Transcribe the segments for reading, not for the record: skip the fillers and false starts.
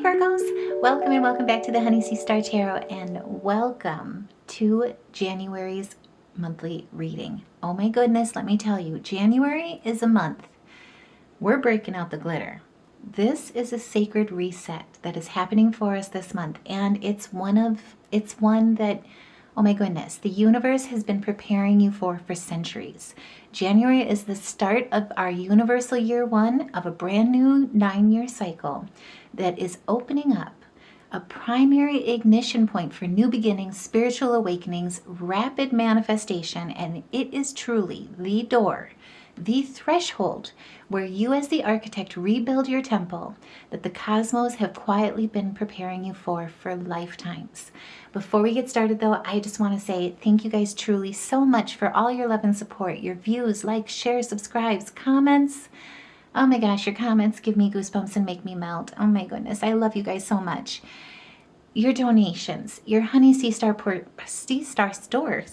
Virgos, welcome and welcome back to the Honey Sea Star Tarot, and welcome to January's monthly reading. Oh my goodness, let me tell you, January is a month. We're breaking out the glitter. This is a sacred reset that is happening for us this month, and it's one that, oh my goodness, the universe has been preparing you for centuries. January is the start of our universal year one of a brand new 9-year cycle that is opening up a primary ignition point for new beginnings, spiritual awakenings, rapid manifestation, and it is truly the door, the threshold where you as the architect rebuild your temple that the cosmos have quietly been preparing you for lifetimes. Before we get started though, I just want to say thank you guys truly so much for all your love and support, your views, likes, shares, subscribes, comments. Oh my gosh, your comments give me goosebumps and make me melt. Oh my goodness, I love you guys so much. Your donations, your Honey Sea Star store,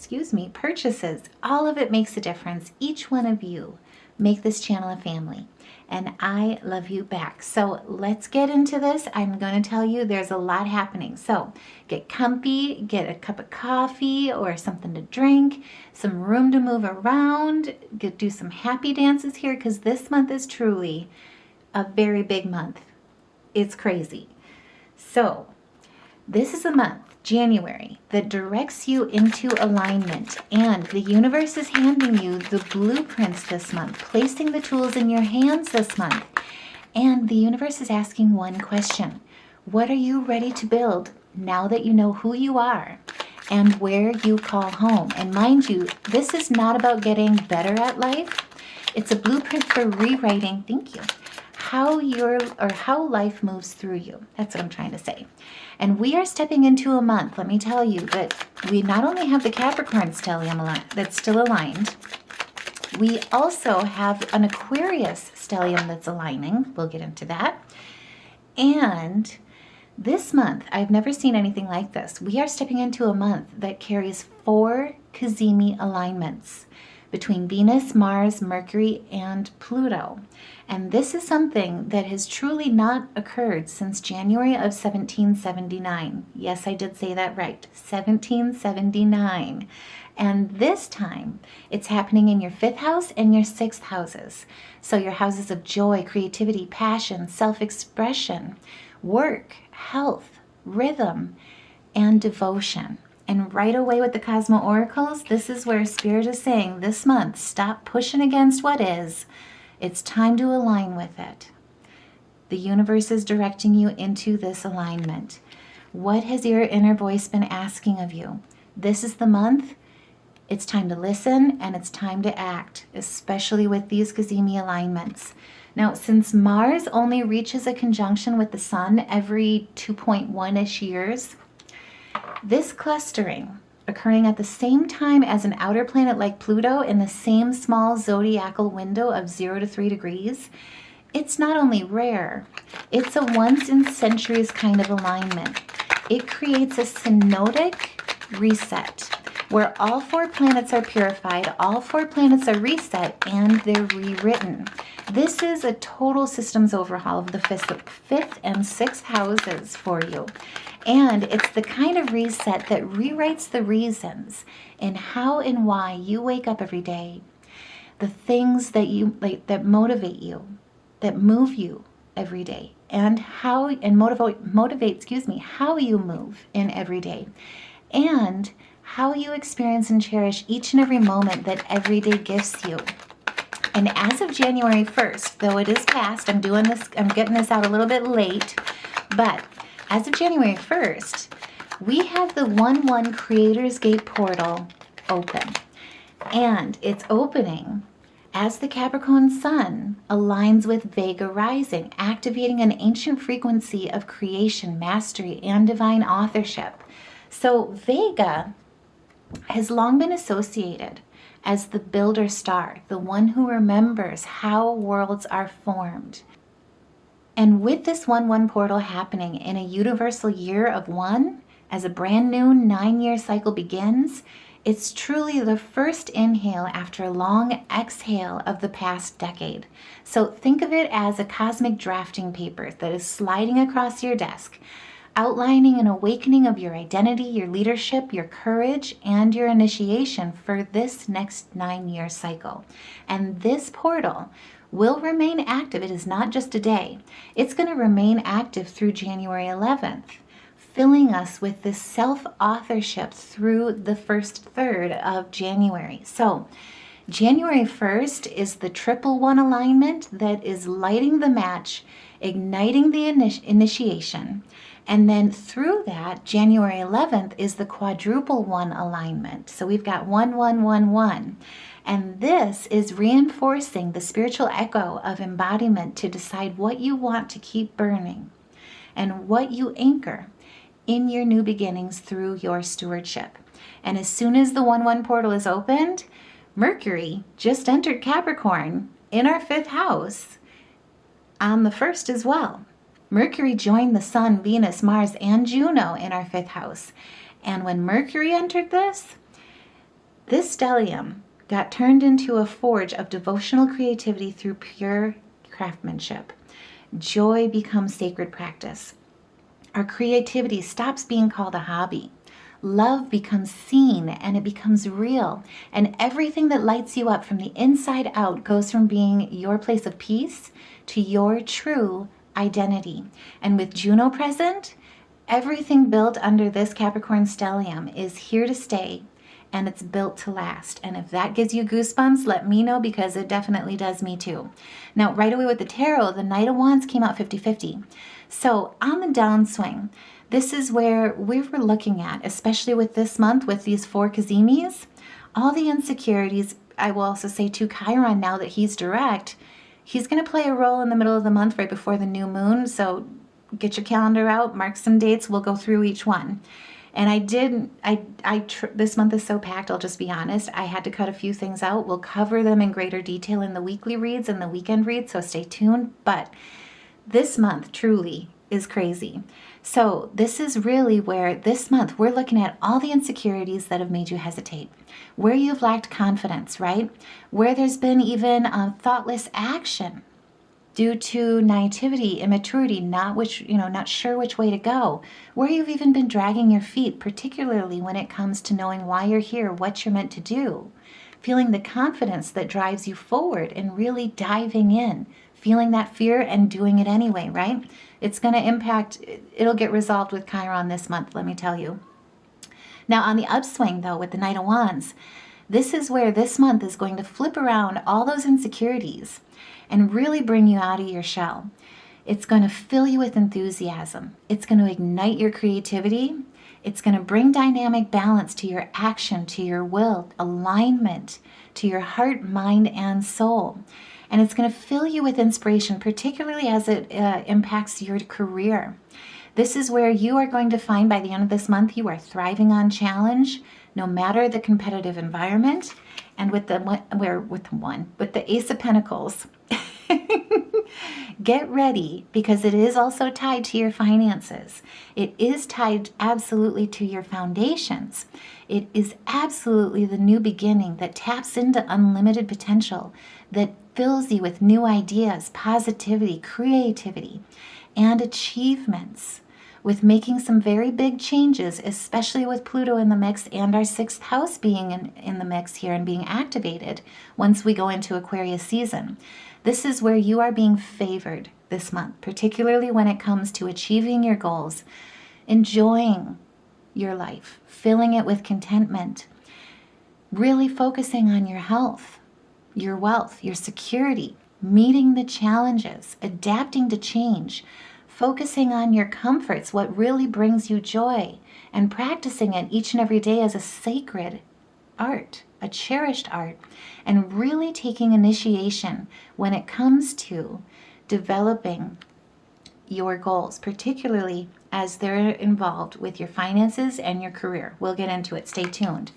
purchases, all of it makes a difference. Each one of you make this channel a family, and I love you back. So let's get into this. I'm going to tell you there's a lot happening. So get comfy, get a cup of coffee or something to drink, some room to move around, do some happy dances here, because this month is truly a very big month. It's crazy. So this is a month, January, that directs you into alignment, and the universe is handing you the blueprints this month, placing the tools in your hands this month, and the universe is asking one question: what are you ready to build now that you know who you are and where you call home? And mind you, this is not about getting better at life. It's a blueprint for rewriting, thank you, how life moves through you. That's what I'm trying to say. And we are stepping into a month, let me tell you, that we not only have the Capricorn stellium that's still aligned, we also have an Aquarius stellium that's aligning. We'll get into that. And this month, I've never seen anything like this. We are stepping into a month that carries 4 CAZIMIS alignments between Venus, Mars, Mercury, and Pluto. And this is something that has truly not occurred since January of 1779. Yes, I did say that right, 1779. And this time, it's happening in your 5th house and your 6th houses. So your houses of joy, creativity, passion, self-expression, work, health, rhythm, and devotion. And right away with the Cosmo Oracles, this is where Spirit is saying this month, stop pushing against what is. It's time to align with it. The universe is directing you into this alignment. What has your inner voice been asking of you? This is the month. It's time to listen and it's time to act, especially with these CAZIMIS alignments. Now, since Mars only reaches a conjunction with the Sun every 2.1-ish years, this clustering occurring at the same time as an outer planet like Pluto in the same small zodiacal window of 0 to 3 degrees, it's not only rare, it's a once-in-centuries kind of alignment. It creates a synodic reset where all 4 planets are purified, all 4 planets are reset, and they're rewritten. This is a total systems overhaul of the 5th and 6th houses for you. And it's the kind of reset that rewrites the reasons in how and why you wake up every day, the things that you like that motivate you, that move you every day, and how you move in every day, and how you experience and cherish each and every moment that every day gives you. And as of January 1st, though it is past, I'm getting this out a little bit late, but as of January 1st, we have the 1-1 Creator's Gate portal open. And it's opening as the Capricorn Sun aligns with Vega rising, activating an ancient frequency of creation, mastery, and divine authorship. So Vega has long been associated as the builder star, the one who remembers how worlds are formed. And with this 1-1 portal happening in a universal year of 1, as a brand new 9-year cycle begins, It's truly the first inhale after a long exhale of the past decade. So think of it as a cosmic drafting paper that is sliding across your desk, outlining an awakening of your identity, your leadership, your courage, and your initiation for this next 9-year cycle. And this portal will remain active. It is not just a day. It's going to remain active through January 11th. Filling us with this self-authorship through the first third of January. So January 1st is the triple one alignment that is lighting the match, igniting the initiation. And then through that, January 11th is the quadruple one alignment. So we've got 1, 1, 1, 1. And this is reinforcing the spiritual echo of embodiment to decide what you want to keep burning and what you anchor in your new beginnings through your stewardship. And as soon as the 1-1 portal is opened, Mercury just entered Capricorn in our 5th house on the 1st as well. Mercury joined the Sun, Venus, Mars, and Juno in our 5th house. And when Mercury entered this stellium got turned into a forge of devotional creativity through pure craftsmanship. Joy becomes sacred practice. Our creativity stops being called a hobby. Love becomes seen and it becomes real. And everything that lights you up from the inside out goes from being your place of peace to your true identity. And with Juno present, everything built under this Capricorn stellium is here to stay and it's built to last. And if that gives you goosebumps, let me know, because it definitely does me too. Now, right away with the tarot, the Knight of Wands came out 50-50. So on the downswing, this is where we were looking at, especially with this month, with these 4 CAZIMIS, all the insecurities. I will also say to Chiron, now that he's direct, he's going to play a role in the middle of the month right before the new moon. So get your calendar out, mark some dates. We'll go through each one. And this month is so packed, I'll just be honest. I had to cut a few things out. We'll cover them in greater detail in the weekly reads and the weekend reads, so stay tuned. But this month truly is crazy. So this is really where this month we're looking at all the insecurities that have made you hesitate, where you've lacked confidence, right? Where there's been even thoughtless action due to naivety, immaturity, not sure which way to go, where you've even been dragging your feet, particularly when it comes to knowing why you're here, what you're meant to do, feeling the confidence that drives you forward and really diving in, feeling that fear and doing it anyway, right? It's going to impact, it'll get resolved with Chiron this month, let me tell you. Now on the upswing though, with the Knight of Wands, this is where this month is going to flip around all those insecurities and really bring you out of your shell. It's going to fill you with enthusiasm. It's going to ignite your creativity. It's going to bring dynamic balance to your action, to your will, alignment, to your heart, mind, and soul. And it's going to fill you with inspiration, particularly as it impacts your career. This is where you are going to find by the end of this month, you are thriving on challenge, no matter the competitive environment. And with the Ace of Pentacles, get ready, because it is also tied to your finances. It is tied absolutely to your foundations. It is absolutely the new beginning that taps into unlimited potential, that fills you with new ideas, positivity, creativity, and achievements, with making some very big changes, especially with Pluto in the mix and our 6th house being in the mix here and being activated once we go into Aquarius season. This is where you are being favored this month, particularly when it comes to achieving your goals, enjoying your life, filling it with contentment, really focusing on your health, your wealth, your security, meeting the challenges, adapting to change, focusing on your comforts, what really brings you joy, and practicing it each and every day as a sacred art, a cherished art, and really taking initiation when it comes to developing your goals, particularly as they're involved with your finances and your career. We'll get into it. Stay tuned.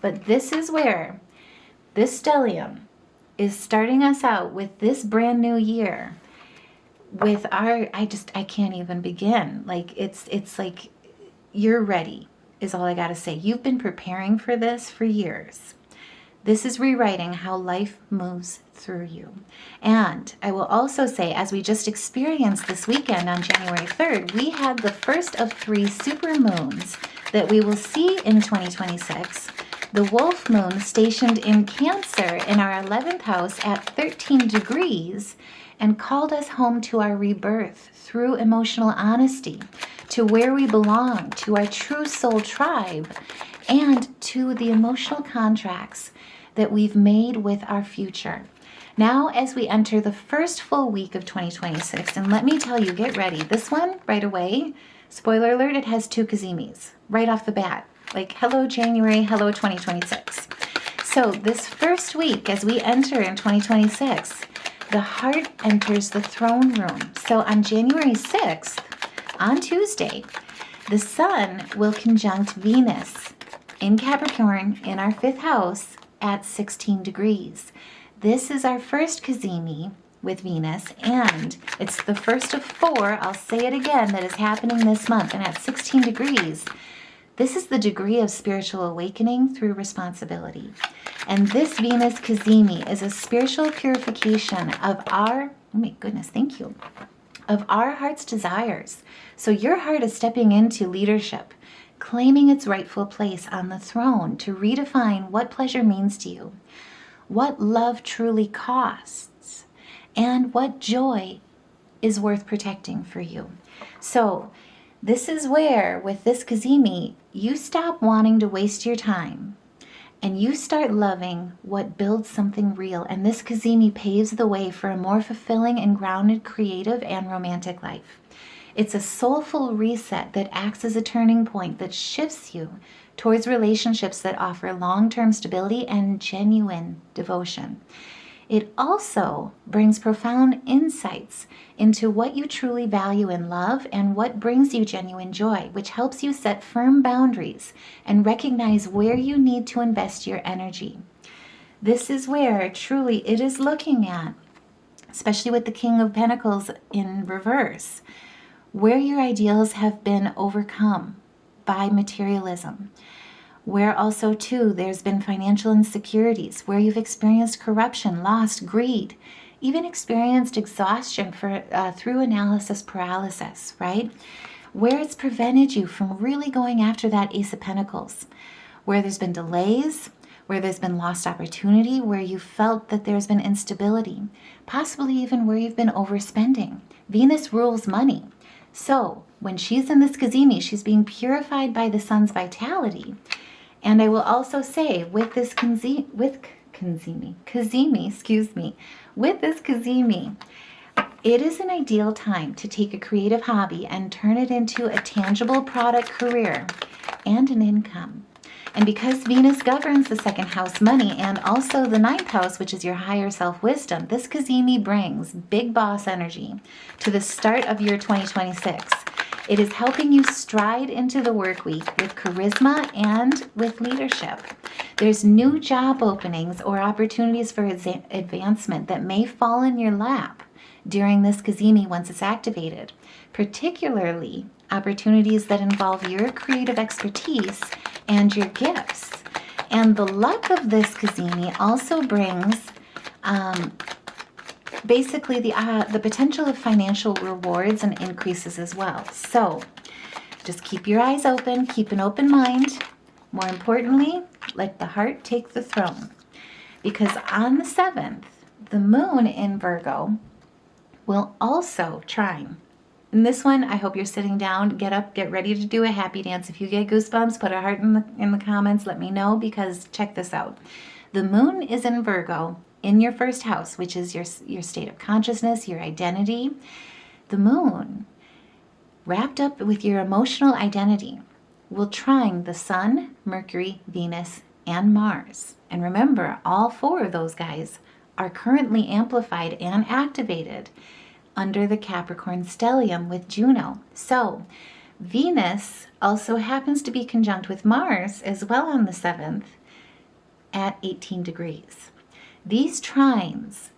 But this is where this stellium is starting us out with this brand new year with our, I can't even begin. Like it's like you're ready. is all I got to say. You've been preparing for this for years. This is rewriting how life moves through you. And I will also say, as we just experienced this weekend on January 3rd, we had the first of 3 super moons that we will see in 2026. The wolf moon stationed in Cancer in our 11th house at 13 degrees and called us home to our rebirth through emotional honesty, to where we belong, to our true soul tribe, and to the emotional contracts that we've made with our future. Now, as we enter the first full week of 2026, and let me tell you, get ready. This one, right away, spoiler alert, it has 2 CAZIMIS right off the bat. Like, hello January, hello 2026. So this first week, as we enter in 2026, the heart enters the throne room. So on January 6th, on Tuesday, the sun will conjunct Venus in Capricorn in our 5th house at 16 degrees. This is our first CAZIMI with Venus, and it's the first of 4, I'll say it again, that is happening this month. And at 16 degrees, this is the degree of spiritual awakening through responsibility. And this Venus CAZIMI is a spiritual purification of our, oh my goodness, thank you, of our heart's desires. So your heart is stepping into leadership, claiming its rightful place on the throne to redefine what pleasure means to you, what love truly costs, and what joy is worth protecting for you. So this is where, with this CAZIMI, you stop wanting to waste your time and you start loving what builds something real. And this CAZIMI paves the way for a more fulfilling and grounded, creative, and romantic life. It's a soulful reset that acts as a turning point that shifts you towards relationships that offer long-term stability and genuine devotion. It also brings profound insights into what you truly value in love and what brings you genuine joy, which helps you set firm boundaries and recognize where you need to invest your energy. This is where truly it is looking at, especially with the King of Pentacles in reverse, where your ideals have been overcome by materialism, where also too there's been financial insecurities, where you've experienced corruption, loss, greed, even experienced exhaustion through analysis paralysis, right? Where it's prevented you from really going after that Ace of Pentacles, where there's been delays, where there's been lost opportunity, where you felt that there's been instability, possibly even where you've been overspending. Venus rules money. So when she's in this CAZIMI, she's being purified by the sun's vitality. And I will also say, with this CAZIMI, it is an ideal time to take a creative hobby and turn it into a tangible product, career, and an income. And because Venus governs the 2nd house, money, and also the 9th house, which is your higher self wisdom, this CAZIMI brings big boss energy to the start of year 2026. It is helping you stride into the work week with charisma and with leadership. There's new job openings or opportunities for advancement that may fall in your lap during this CAZIMI once it's activated, particularly opportunities that involve your creative expertise and your gifts. And the luck of this CAZIMI also brings basically the potential of financial rewards and increases as well. So just keep your eyes open, keep an open mind. More importantly, let the heart take the throne. Because on the 7th, the moon in Virgo will also trine. In this one, I hope you're sitting down, get up, get ready to do a happy dance. If you get goosebumps, put a heart in the comments, let me know, because check this out. The moon is in Virgo in your 1st house, which is your state of consciousness, your identity. The moon, wrapped up with your emotional identity, will trine the sun, Mercury, Venus, and Mars. And remember, all 4 of those guys are currently amplified and activated under the Capricorn stellium with Juno. So Venus also happens to be conjunct with Mars as well on the 7th at 18 degrees. These trines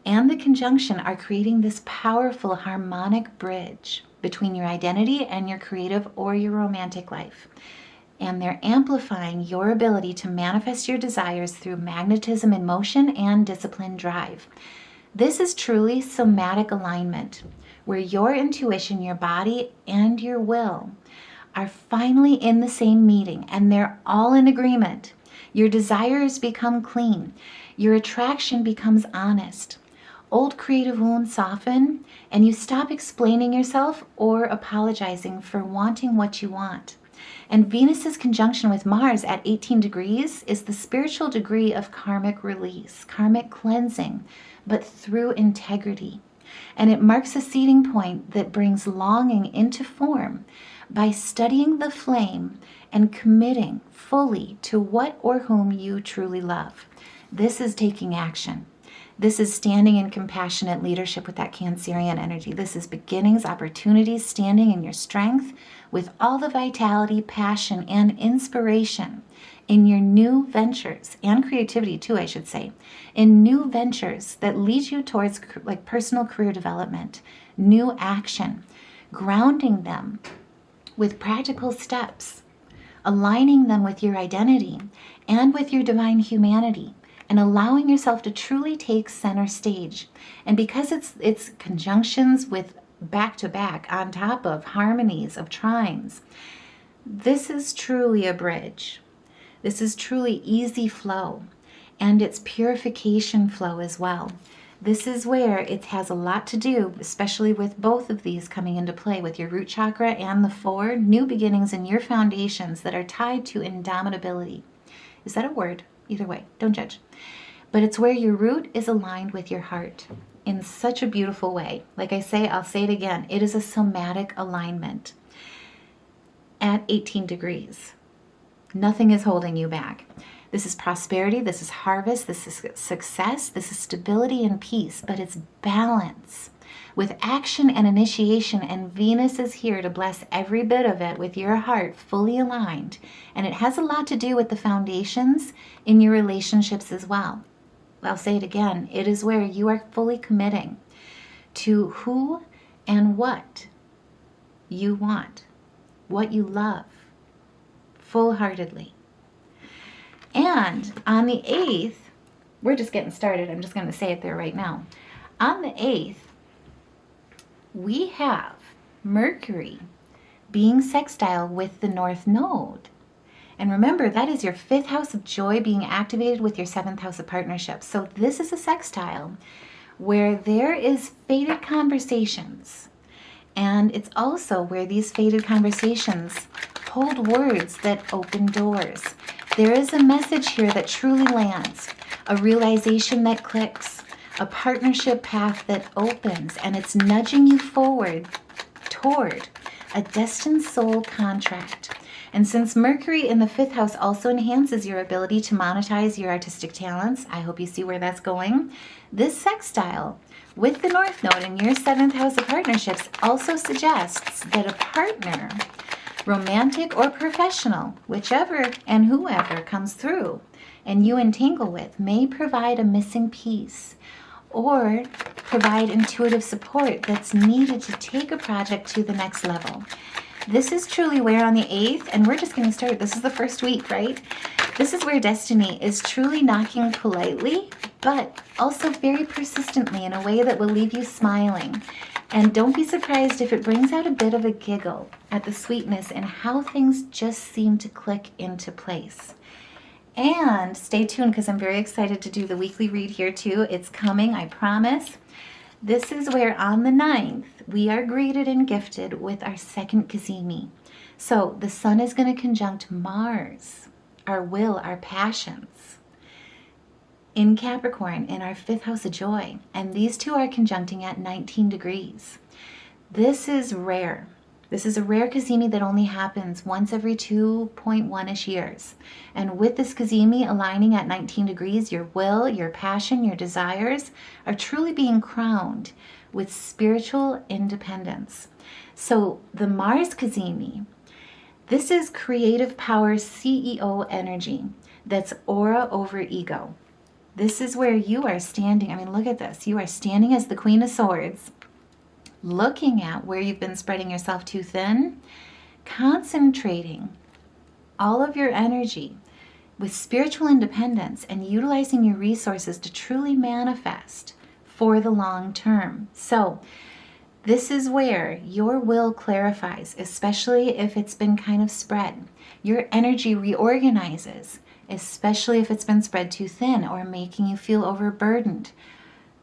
and the conjunction are creating this powerful harmonic bridge between your identity and your creative or your romantic life. and they're amplifying your ability to manifest your desires through magnetism in motion and disciplined drive. This is truly somatic alignment, where your intuition, your body, and your will are finally in the same meeting, and they're all in agreement. Your desires become clean. Your attraction becomes honest. Old creative wounds soften, and you stop explaining yourself or apologizing for wanting what you want. And Venus's conjunction with Mars at 18 degrees is the spiritual degree of karmic release, karmic cleansing, but through integrity. And it marks a seeding point that brings longing into form by studying the flame and committing fully to what or whom you truly love. This is taking action. This is standing in compassionate leadership with that Cancerian energy. This is beginnings, opportunities, standing in your strength with all the vitality, passion, and inspiration in your new ventures, and creativity too, I should say, in new ventures that lead you towards like personal career development, new action, grounding them with practical steps, aligning them with your identity and with your divine humanity, and allowing yourself to truly take center stage. And because it's conjunctions with back-to-back on top of harmonies of trines, this is truly a bridge. This is truly easy flow, and it's purification flow as well. This is where it has a lot to do, especially with both of these coming into play, with your root chakra and the 4 new beginnings in your foundations that are tied to indomitability. Is that a word? Either way, don't judge. But it's where your root is aligned with your heart in such a beautiful way. Like I say, I'll say it again, it is a somatic alignment at 18 degrees. Nothing is holding you back. This is prosperity, this is harvest, this is success, this is stability and peace, but it's balance with action and initiation, and Venus is here to bless every bit of it with your heart fully aligned. And it has a lot to do with the foundations in your relationships as well. I'll say it again, it is where you are fully committing to who and what you want, what you love, full-heartedly. And on the 8th, we're just getting started. I'm just going to say it there right now. On the 8th, we have Mercury being sextile with the North Node. And remember, that is your 5th house of joy being activated with your 7th house of partnerships. So this is a sextile where there is fated conversations. And it's also where these fated conversations hold words that open doors. There is a message here that truly lands, a realization that clicks, a partnership path that opens, and it's nudging you forward toward a destined soul contract. And since Mercury in the 5th house also enhances your ability to monetize your artistic talents, I hope you see where that's going, this sextile with the North Node in your 7th house of partnerships also suggests that a partner, romantic or professional, whichever and whoever comes through and you entangle with, may provide a missing piece or provide intuitive support that's needed to take a project to the next level. This is truly where on the 8th, and we're just getting started, this is the first week, right? This is where destiny is truly knocking politely, but also very persistently in a way that will leave you smiling. And don't be surprised if it brings out a bit of a giggle at the sweetness and how things just seem to click into place. And stay tuned because I'm very excited to do the weekly read here too. It's coming, I promise. This is where on the 9th, we are greeted and gifted with our 2nd CAZIMI. So the sun is going to conjunct Mars, our will, our passions, in Capricorn, in our 5th house of joy. And these two are conjuncting at 19 degrees. This is rare. This is a rare CAZIMI that only happens once every 2.1-ish years. And with this CAZIMI aligning at 19 degrees, your will, your passion, your desires are truly being crowned with spiritual independence. So the Mars CAZIMI, this is creative power CEO energy that's aura over ego. This is where you are standing. I mean, look at this. You are standing as the Queen of Swords, looking at where you've been spreading yourself too thin, concentrating all of your energy with spiritual independence and utilizing your resources to truly manifest for the long term. So this is where your will clarifies, especially if it's been kind of spread. Your energy reorganizes, especially if it's been spread too thin or making you feel overburdened,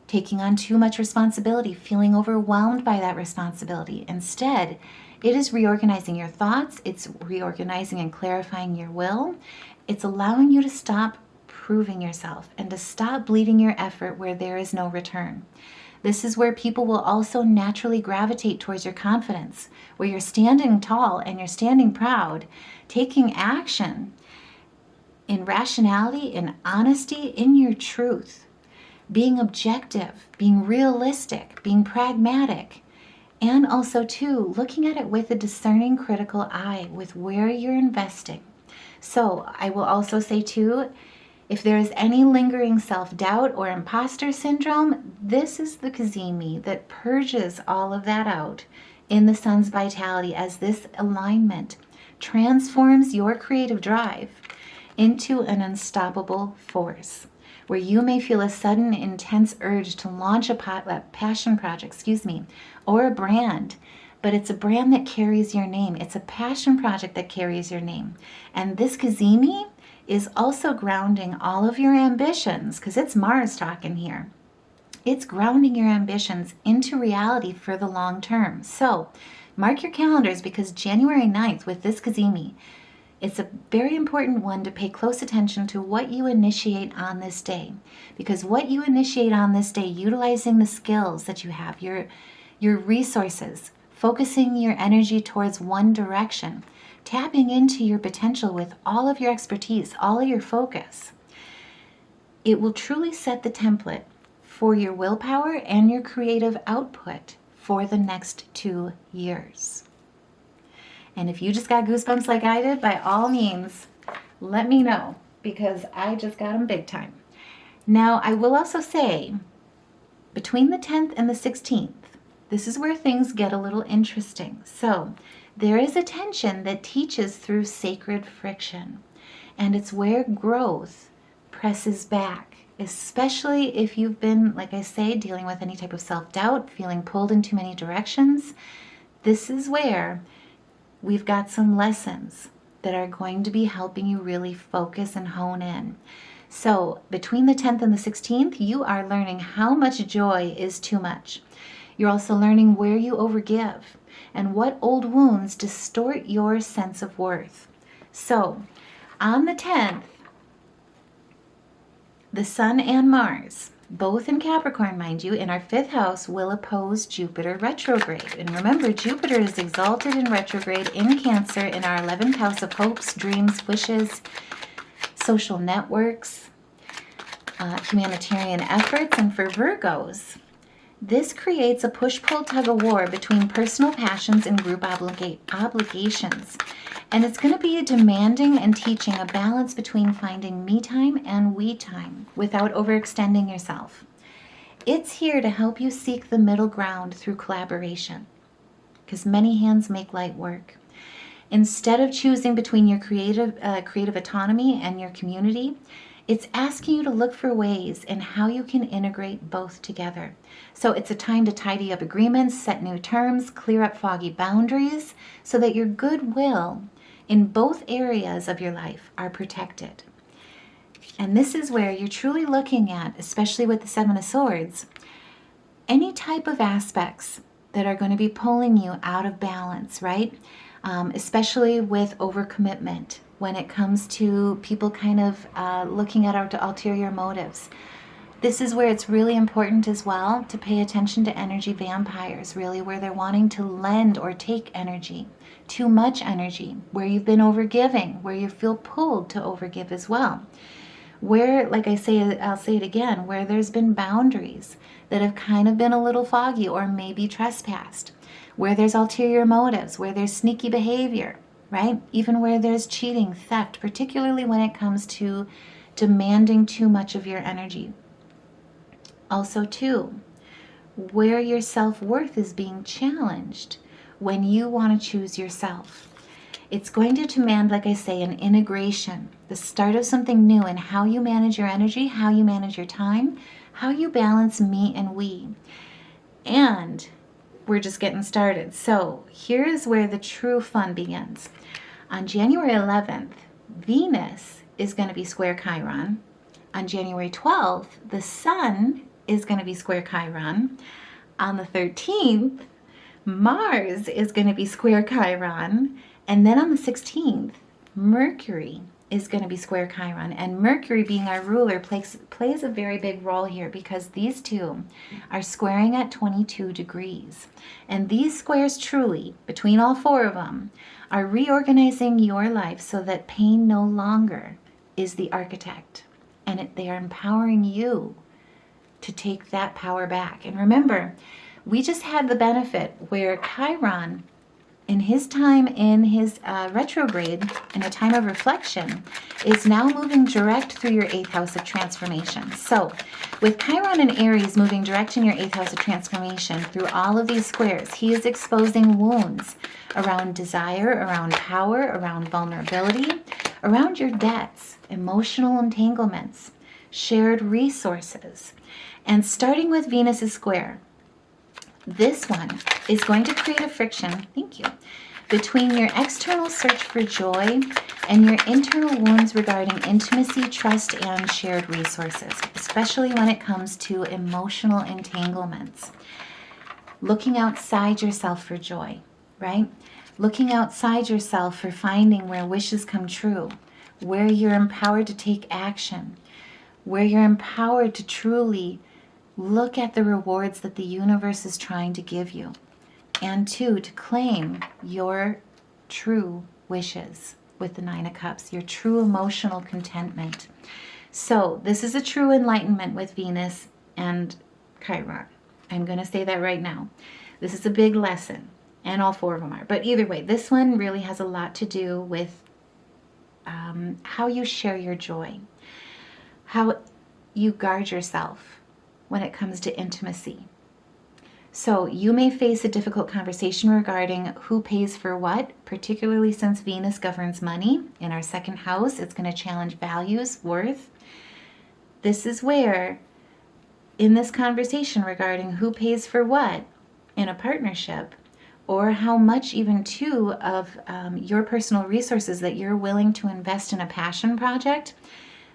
taking on too much responsibility, feeling overwhelmed by that responsibility. Instead, it is reorganizing your thoughts. It's reorganizing and clarifying your will. It's allowing you to stop proving yourself and to stop bleeding your effort where there is no return. This is where people will also naturally gravitate towards your confidence, where you're standing tall and you're standing proud, taking action in rationality, in honesty, in your truth, being objective, being realistic, being pragmatic, and also too, looking at it with a discerning critical eye with where you're investing. So I will also say too, if there is any lingering self-doubt or imposter syndrome, this is the CAZIMIS that purges all of that out in the sun's vitality, as this alignment transforms your creative drive into an unstoppable force, where you may feel a sudden intense urge to launch a passion project, or a brand, but it's a brand that carries your name. It's a passion project that carries your name. And this CAZIMIS is also grounding all of your ambitions, because it's Mars talking here. It's grounding your ambitions into reality for the long term. So mark your calendars, because January 9th with this CAZIMIS, it's a very important one to pay close attention to what you initiate on this day. Because what you initiate on this day, utilizing the skills that you have, your resources, focusing your energy towards one direction, tapping into your potential with all of your expertise, all of your focus, it will truly set the template for your willpower and your creative output for the next 2 years. And if you just got goosebumps like I did, by all means, let me know, because I just got them big time. Now, I will also say, between the 10th and the 16th, this is where things get a little interesting. So there is a tension that teaches through sacred friction, and it's where growth presses back, especially if you've been, like I say, dealing with any type of self-doubt, feeling pulled in too many directions. This is where we've got some lessons that are going to be helping you really focus and hone in. So between the 10th and the 16th, you are learning how much joy is too much. You're also learning where you overgive and what old wounds distort your sense of worth. So on the 10th, the Sun and Mars, both in Capricorn, mind you, in our 5th house, will oppose Jupiter retrograde. And remember, Jupiter is exalted in retrograde in Cancer in our 11th house of hopes, dreams, wishes, social networks, humanitarian efforts. And for Virgos, this creates a push-pull tug-of-war between personal passions and group obligations. And it's going to be demanding and teaching a balance between finding me time and we time without overextending yourself. It's here to help you seek the middle ground through collaboration, because many hands make light work. Instead of choosing between your creative autonomy and your community, it's asking you to look for ways in how you can integrate both together. So it's a time to tidy up agreements, set new terms, clear up foggy boundaries, so that your goodwill in both areas of your life are protected. And this is where you're truly looking at, especially with the 7 of Swords, any type of aspects that are going to be pulling you out of balance, right? Especially with overcommitment when it comes to people kind of looking at our ulterior motives. This is where it's really important as well to pay attention to energy vampires, really, where they're wanting to lend or take energy, too much energy, where you've been overgiving, where you feel pulled to overgive as well. Where, like I say, I'll say it again, where there's been boundaries that have kind of been a little foggy or maybe trespassed, where there's ulterior motives, where there's sneaky behavior, right? Even where there's cheating, theft, particularly when it comes to demanding too much of your energy. Also, too, where your self-worth is being challenged when you want to choose yourself. It's going to demand, like I say, an integration, the start of something new in how you manage your energy, how you manage your time, how you balance me and we. And we're just getting started. So here's where the true fun begins. On January 11th, Venus is going to be square Chiron. On January 12th, the Sun is going to be square Chiron. On the 13th, Mars is going to be square Chiron. And then on the 16th, Mercury is going to be square Chiron. And Mercury, being our ruler, plays a very big role here because these two are squaring at 22 degrees. And these squares truly, between all four of them, are reorganizing your life so that pain no longer is the architect. And they are empowering you to take that power back. And remember, we just had the benefit where Chiron, in his time in his retrograde, in a time of reflection, is now moving direct through your 8th house of transformation. So with Chiron and Aries moving direct in your 8th house of transformation through all of these squares, he is exposing wounds around desire, around power, around vulnerability, around your debts, emotional entanglements, shared resources. And starting with Venus's square, this one is going to create a friction, thank you, between your external search for joy and your internal wounds regarding intimacy, trust, and shared resources, especially when it comes to emotional entanglements. Looking outside yourself for joy, right? Looking outside yourself for finding where wishes come true, where you're empowered to take action, where you're empowered to truly look at the rewards that the universe is trying to give you. And 2, to claim your true wishes with the 9 of Cups, your true emotional contentment. So this is a true enlightenment with Venus and Chiron. I'm going to say that right now. This is a big lesson, and all 4 of them are. But either way, this one really has a lot to do with how you share your joy, how you guard yourself when it comes to intimacy. So you may face a difficult conversation regarding who pays for what, particularly since Venus governs money. In our 2nd house, it's going to challenge values, worth. This is where, in this conversation regarding who pays for what in a partnership, or how much even too of your personal resources that you're willing to invest in a passion project,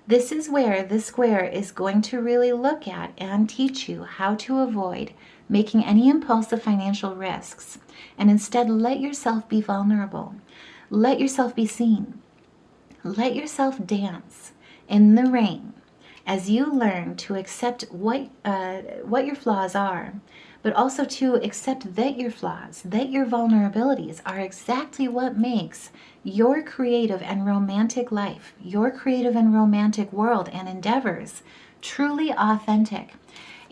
this is where this square is going to really look at and teach you how to avoid making any impulsive financial risks, and instead let yourself be vulnerable. Let yourself be seen. Let yourself dance in the rain as you learn to accept what your flaws are, but also to accept that your flaws, that your vulnerabilities are exactly what makes your creative and romantic life, your creative and romantic world and endeavors truly authentic.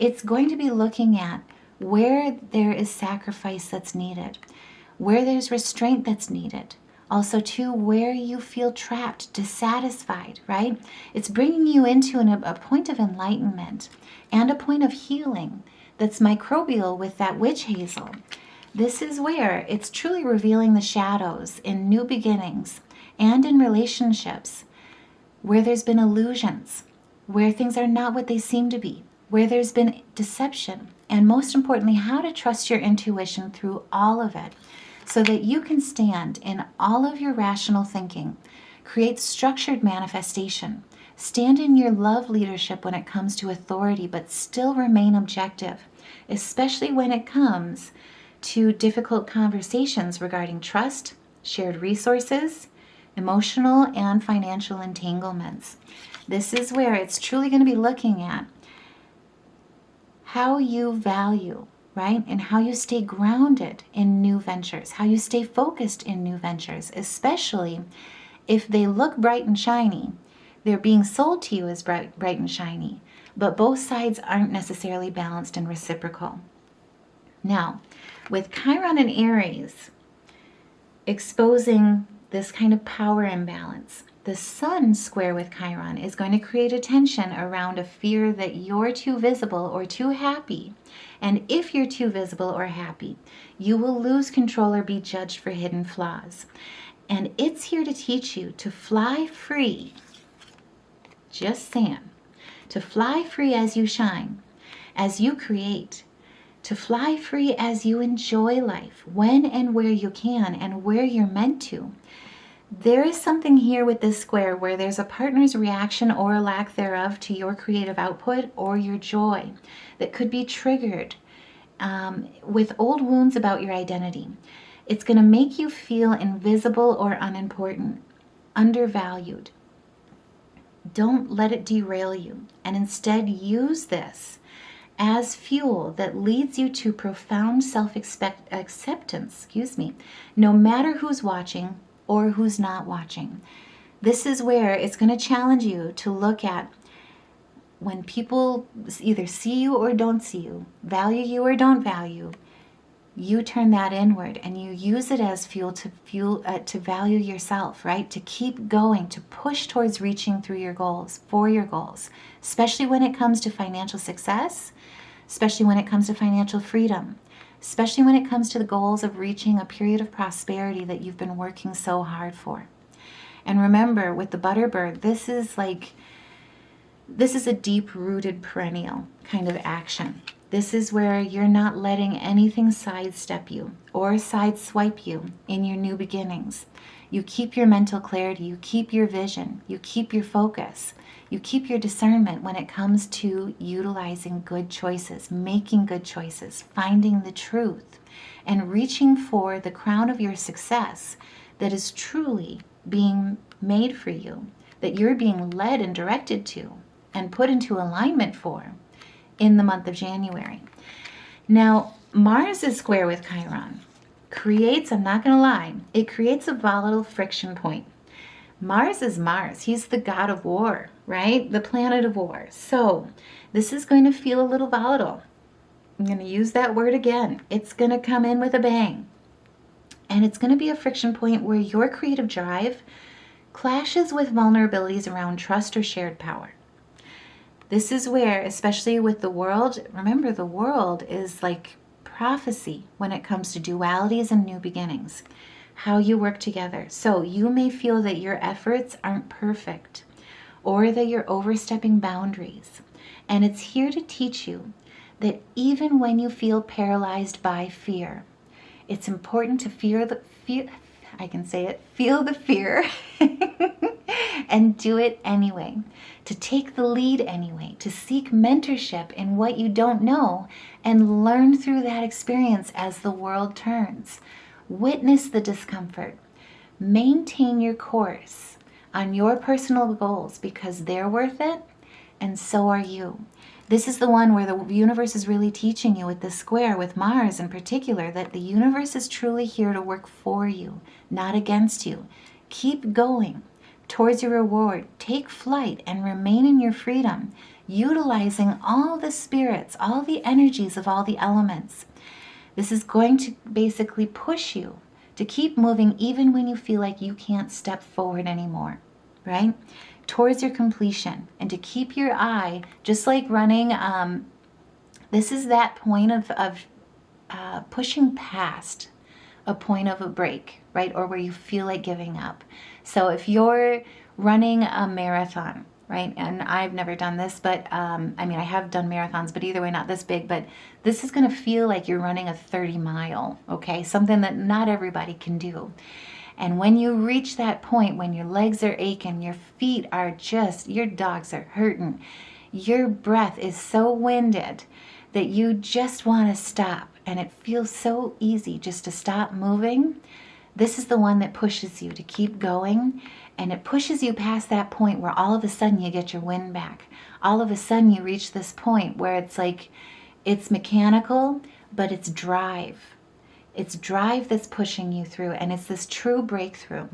It's going to be looking at where there is sacrifice that's needed, where there's restraint that's needed, also too where you feel trapped, dissatisfied, right? It's bringing you into a point of enlightenment and a point of healing that's microbial with that witch hazel. This is where it's truly revealing the shadows in new beginnings and in relationships where there's been illusions, where things are not what they seem to be, where there's been deception, and most importantly, how to trust your intuition through all of it so that you can stand in all of your rational thinking, create structured manifestation, stand in your love leadership when it comes to authority, but still remain objective, especially when it comes to difficult conversations regarding trust, shared resources, emotional and financial entanglements. This is where it's truly going to be looking at how you value, right? And how you stay grounded in new ventures, how you stay focused in new ventures, especially if they look bright and shiny. They're being sold to you as bright and shiny, but both sides aren't necessarily balanced and reciprocal. Now, with Chiron and Aries exposing this kind of power imbalance, the Sun square with Chiron is going to create a tension around a fear that you're too visible or too happy. And if you're too visible or happy, you will lose control or be judged for hidden flaws. And it's here to teach you to fly free. Just saying. To fly free as you shine, as you create. To fly free as you enjoy life, when and where you can and where you're meant to. There is something here with this square where there's a partner's reaction or lack thereof to your creative output or your joy that could be triggered with old wounds about your identity. It's going to make you feel invisible or unimportant, undervalued. Don't let it derail you, and instead use this as fuel that leads you to profound self-acceptance, no matter who's watching or who's not watching. This is where it's going to challenge you to look at when people either see you or don't see you, value you or don't value, you turn that inward and you use it as fuel to value yourself, right? To keep going, to push towards reaching through your goals, for your goals, especially when it comes to financial success, especially when it comes to financial freedom, especially when it comes to the goals of reaching a period of prosperity that you've been working so hard for. And remember, with the Butterbird, this is a deep-rooted perennial kind of action. This is where you're not letting anything sidestep you or sideswipe you in your new beginnings. You keep your mental clarity, you keep your vision, you keep your focus, you keep your discernment when it comes to utilizing good choices, making good choices, finding the truth, and reaching for the crown of your success that is truly being made for you, that you're being led and directed to and put into alignment for in the month of January. Now, Mars is square with Chiron. I'm not going to lie, it creates a volatile friction point. Mars is Mars. He's the god of war, right? The planet of war. So this is going to feel a little volatile. I'm going to use that word again. It's going to come in with a bang. And it's going to be a friction point where your creative drive clashes with vulnerabilities around trust or shared power. This is where, especially with the world, remember the world is like prophecy when it comes to dualities and new beginnings, how you work together. So you may feel that your efforts aren't perfect or that you're overstepping boundaries. And it's here to teach you that even when you feel paralyzed by fear, it's important to feel the fear and do it anyway, to take the lead anyway, to seek mentorship in what you don't know and learn through that experience as the world turns. Witness the discomfort. Maintain your course on your personal goals because they're worth it and so are you. This is the one where the universe is really teaching you with this square, with Mars in particular, that the universe is truly here to work for you, not against you. Keep going towards your reward. Take flight and remain in your freedom, utilizing all the spirits, all the energies of all the elements. This is going to basically push you to keep moving even when you feel like you can't step forward anymore, right? Towards your completion, and to keep your eye, just like running, this is that point of pushing past a point of a break, right? Or where you feel like giving up. So if you're running a marathon, right? And I've never done this, but I have done marathons, but either way, not this big, but this is going to feel like you're running a 30-mile, okay? Something that not everybody can do. And when you reach that point, when your legs are aching, your feet are your dogs are hurting, your breath is so winded that you just want to stop, and it feels so easy just to stop moving, this is the one that pushes you to keep going, and it pushes you past that point where all of a sudden you get your wind back. All of a sudden you reach this point where it's like, it's mechanical, but it's drive. It's drive that's pushing you through, and it's this true breakthrough.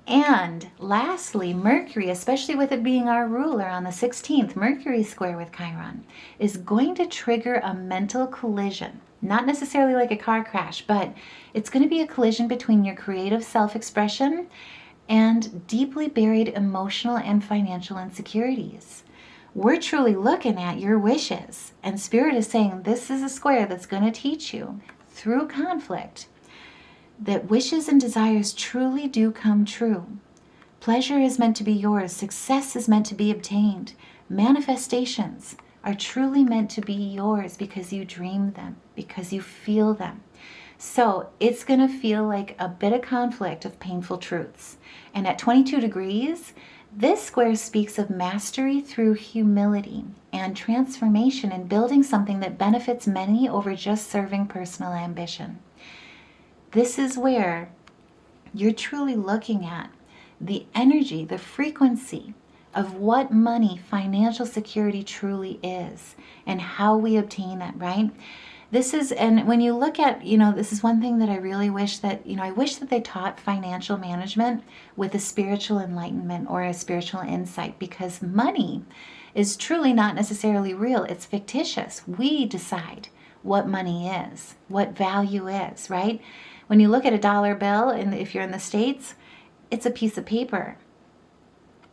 And lastly, Mercury, especially with it being our ruler on the 16th, Mercury square with Chiron, is going to trigger a mental collision. Not necessarily like a car crash, but it's going to be a collision between your creative self-expression and deeply buried emotional and financial insecurities. We're truly looking at your wishes, and Spirit is saying this is a square that's going to teach you through conflict that wishes and desires truly do come true. Pleasure is meant to be yours. Success is meant to be obtained. Manifestations are truly meant to be yours because you dream them, because you feel them. So it's going to feel like a bit of conflict of painful truths. And at 22 degrees, this square speaks of mastery through humility and transformation and building something that benefits many over just serving personal ambition. This is where you're truly looking at the energy, the frequency of what money, financial security truly is and how we obtain it, right? This is, and when you look at, this is one thing that I really wish that, I wish that they taught financial management with a spiritual enlightenment or a spiritual insight, because money is truly not necessarily real. It's fictitious. We decide what money is, what value is, right? When you look at a dollar bill, and if you're in the States, it's a piece of paper.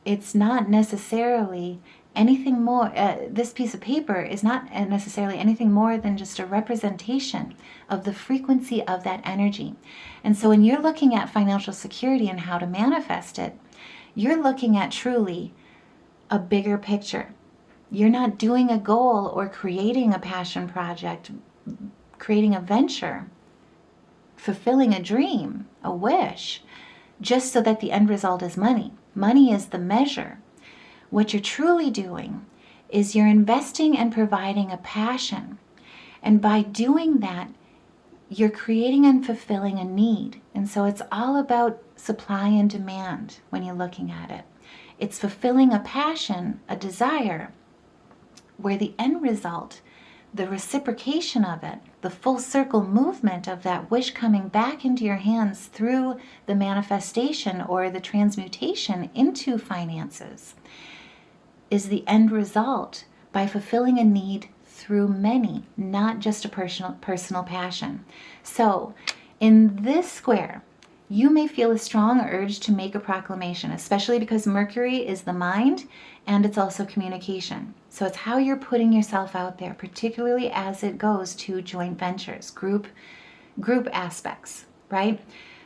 It's not necessarily anything more. This piece of paper is not necessarily anything more than just a representation of the frequency of that energy. And so when you're looking at financial security and how to manifest it, you're looking at truly a bigger picture. You're not doing a goal or creating a passion project, creating a venture, fulfilling a dream, a wish, just so that the end result is money. Money is the measure. What you're truly doing is you're investing and providing a passion. And by doing that, you're creating and fulfilling a need. And so it's all about supply and demand when you're looking at it. It's fulfilling a passion, a desire, where the end result, the reciprocation of it, the full circle movement of that wish coming back into your hands through the manifestation or the transmutation into finances, is the end result by fulfilling a need through many, not just a personal passion. So in this square, you may feel a strong urge to make a proclamation, especially because Mercury is the mind and it's also communication. So it's how you're putting yourself out there, particularly as it goes to joint ventures, group aspects, right?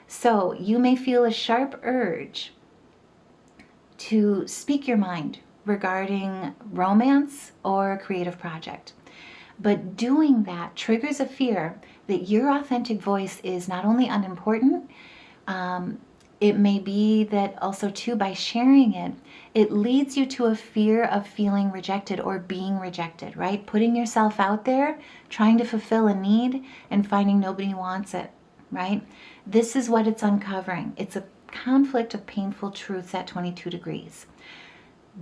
So you may feel a sharp urge to speak your mind regarding romance or a creative project. But doing that triggers a fear that your authentic voice is not only unimportant, it may be that also too, by sharing it, it leads you to a fear of feeling rejected or being rejected, right? Putting yourself out there, trying to fulfill a need and finding nobody wants it, right? This is what it's uncovering. It's a conflict of painful truths at 22 degrees.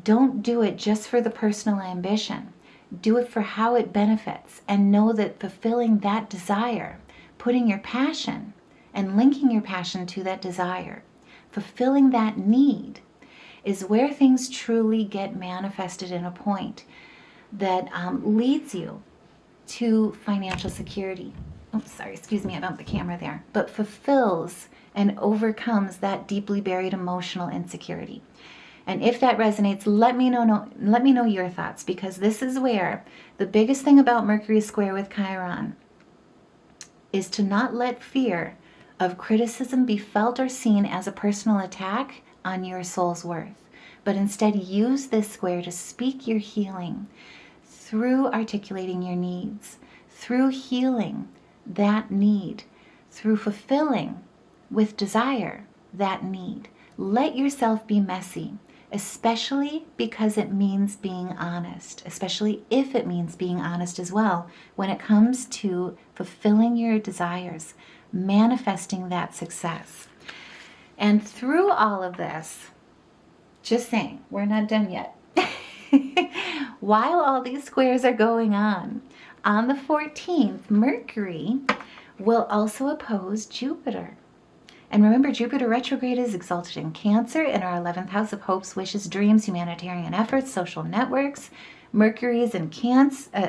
Don't do it just for the personal ambition. Do it for how it benefits, and know that fulfilling that desire, putting your passion and linking your passion to that desire, fulfilling that need, is where things truly get manifested in a point that leads you to financial security. Oh, sorry, excuse me, I bumped the camera there. But fulfills and overcomes that deeply buried emotional insecurity. And if that resonates, let me know your thoughts, because this is where the biggest thing about Mercury square with Chiron is to not let fear of criticism be felt or seen as a personal attack on your soul's worth, but instead use this square to speak your healing through articulating your needs, through healing that need, through fulfilling with desire that need. Let yourself be messy, especially because it means being honest, especially if it means being honest as well when it comes to fulfilling your desires, manifesting that success. And through all of this, just saying, we're not done yet. While all these squares are going on the 14th, Mercury will also oppose Jupiter. And remember, Jupiter retrograde is exalted in Cancer, in our 11th house of hopes, wishes, dreams, humanitarian efforts, social networks. Mercury is in Capricorn,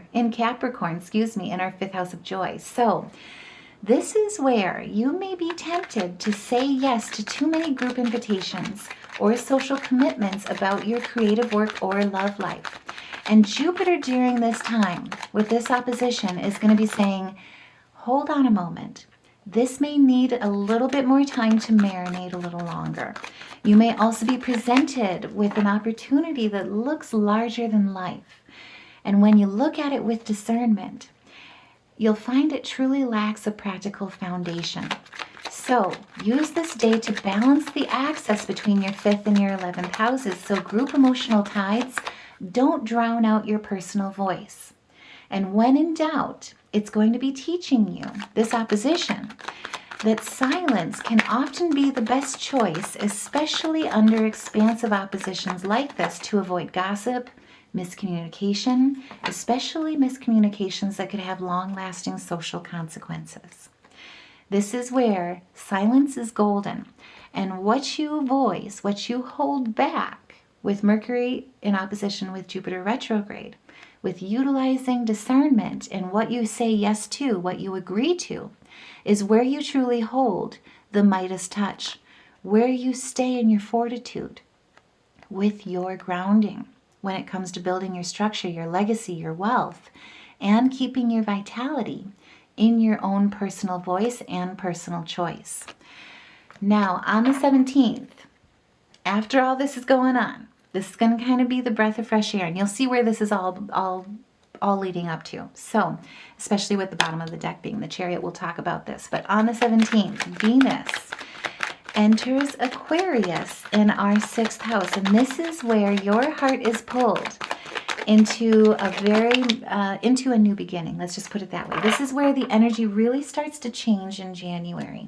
in our 5th house of joy. So this is where you may be tempted to say yes to too many group invitations or social commitments about your creative work or love life. And Jupiter during this time with this opposition is going to be saying, hold on a moment. This may need a little bit more time to marinate a little longer. You may also be presented with an opportunity that looks larger than life. And when you look at it with discernment, you'll find it truly lacks a practical foundation. So use this day to balance the axis between your 5th and your 11th houses, so group emotional tides don't drown out your personal voice. And when in doubt, it's going to be teaching you, this opposition, that silence can often be the best choice, especially under expansive oppositions like this, to avoid gossip, miscommunication, especially miscommunications that could have long-lasting social consequences. This is where silence is golden, and what you voice, what you hold back with Mercury in opposition with Jupiter retrograde, with utilizing discernment and what you say yes to, what you agree to, is where you truly hold the Midas touch, where you stay in your fortitude with your grounding when it comes to building your structure, your legacy, your wealth, and keeping your vitality in your own personal voice and personal choice. Now, on the 17th, after all this is going on, this is going to kind of be the breath of fresh air, and you'll see where this is all leading up to. So, especially with the bottom of the deck being the Chariot, we'll talk about this. But on the 17th, Venus enters Aquarius in our 6th house, and this is where your heart is pulled into a new beginning. Let's just put it that way. This is where the energy really starts to change in January,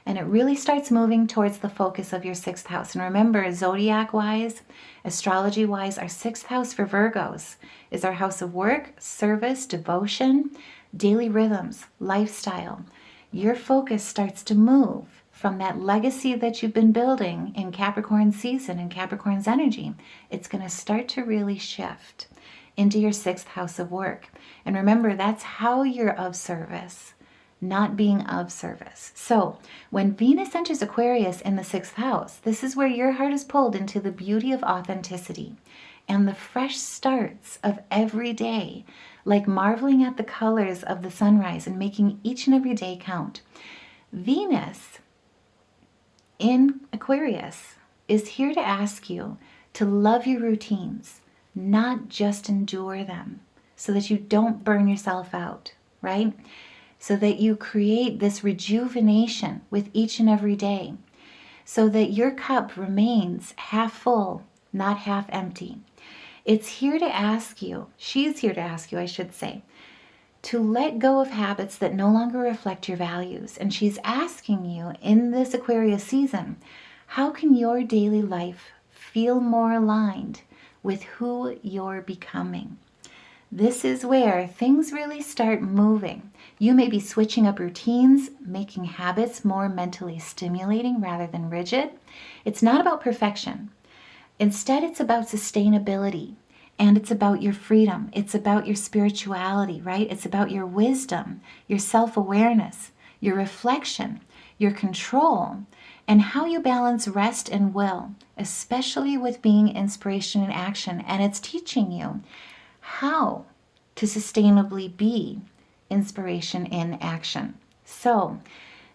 and it really starts moving towards the focus of your 6th house. And remember, zodiac wise, astrology wise, our 6th house for Virgos is our house of work, service, devotion, daily rhythms, lifestyle. Your focus starts to move from that legacy that you've been building in Capricorn season and Capricorn's energy. It's going to start to really shift into your 6th house of work. And remember, that's how you're of service, not being of service. So when Venus enters Aquarius in the 6th house, this is where your heart is pulled into the beauty of authenticity and the fresh starts of every day, like marveling at the colors of the sunrise and making each and every day count. Venus in Aquarius is here to ask you to love your routines, not just endure them, so that you don't burn yourself out, right? So that you create this rejuvenation with each and every day, so that your cup remains half full, not half empty. It's here to ask you, she's here to ask you, I should say, to let go of habits that no longer reflect your values. And she's asking you in this Aquarius season, how can your daily life feel more aligned with who you're becoming? This is where things really start moving. You may be switching up routines, making habits more mentally stimulating rather than rigid. It's not about perfection. Instead, it's about sustainability, and it's about your freedom. It's about your spirituality, right? It's about your wisdom, your self-awareness, your reflection, your control, and how you balance rest and will, especially with being inspiration in action. And it's teaching you how to sustainably be inspiration in action. So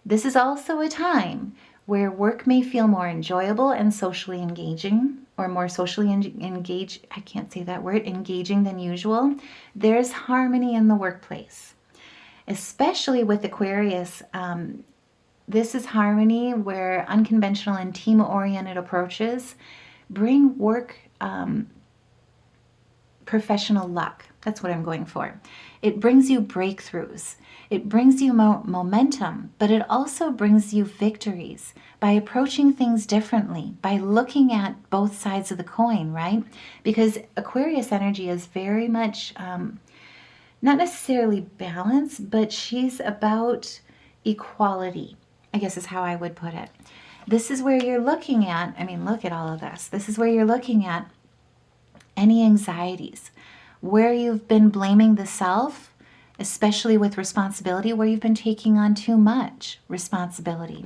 this is also a time where work may feel more enjoyable and socially engaging, or more socially engaged, I can't say that word, engaging than usual. There's harmony in the workplace, especially with Aquarius. This is harmony where unconventional and team-oriented approaches bring work professional luck. That's what I'm going for. It brings you breakthroughs. It brings you momentum, but it also brings you victories by approaching things differently, by looking at both sides of the coin, right? Because Aquarius energy is very much, not necessarily balance, but she's about equality, I guess is how I would put it. This is where you're looking at, look at all of this. This is where you're looking at any anxieties, where you've been blaming the self, especially with responsibility, where you've been taking on too much responsibility,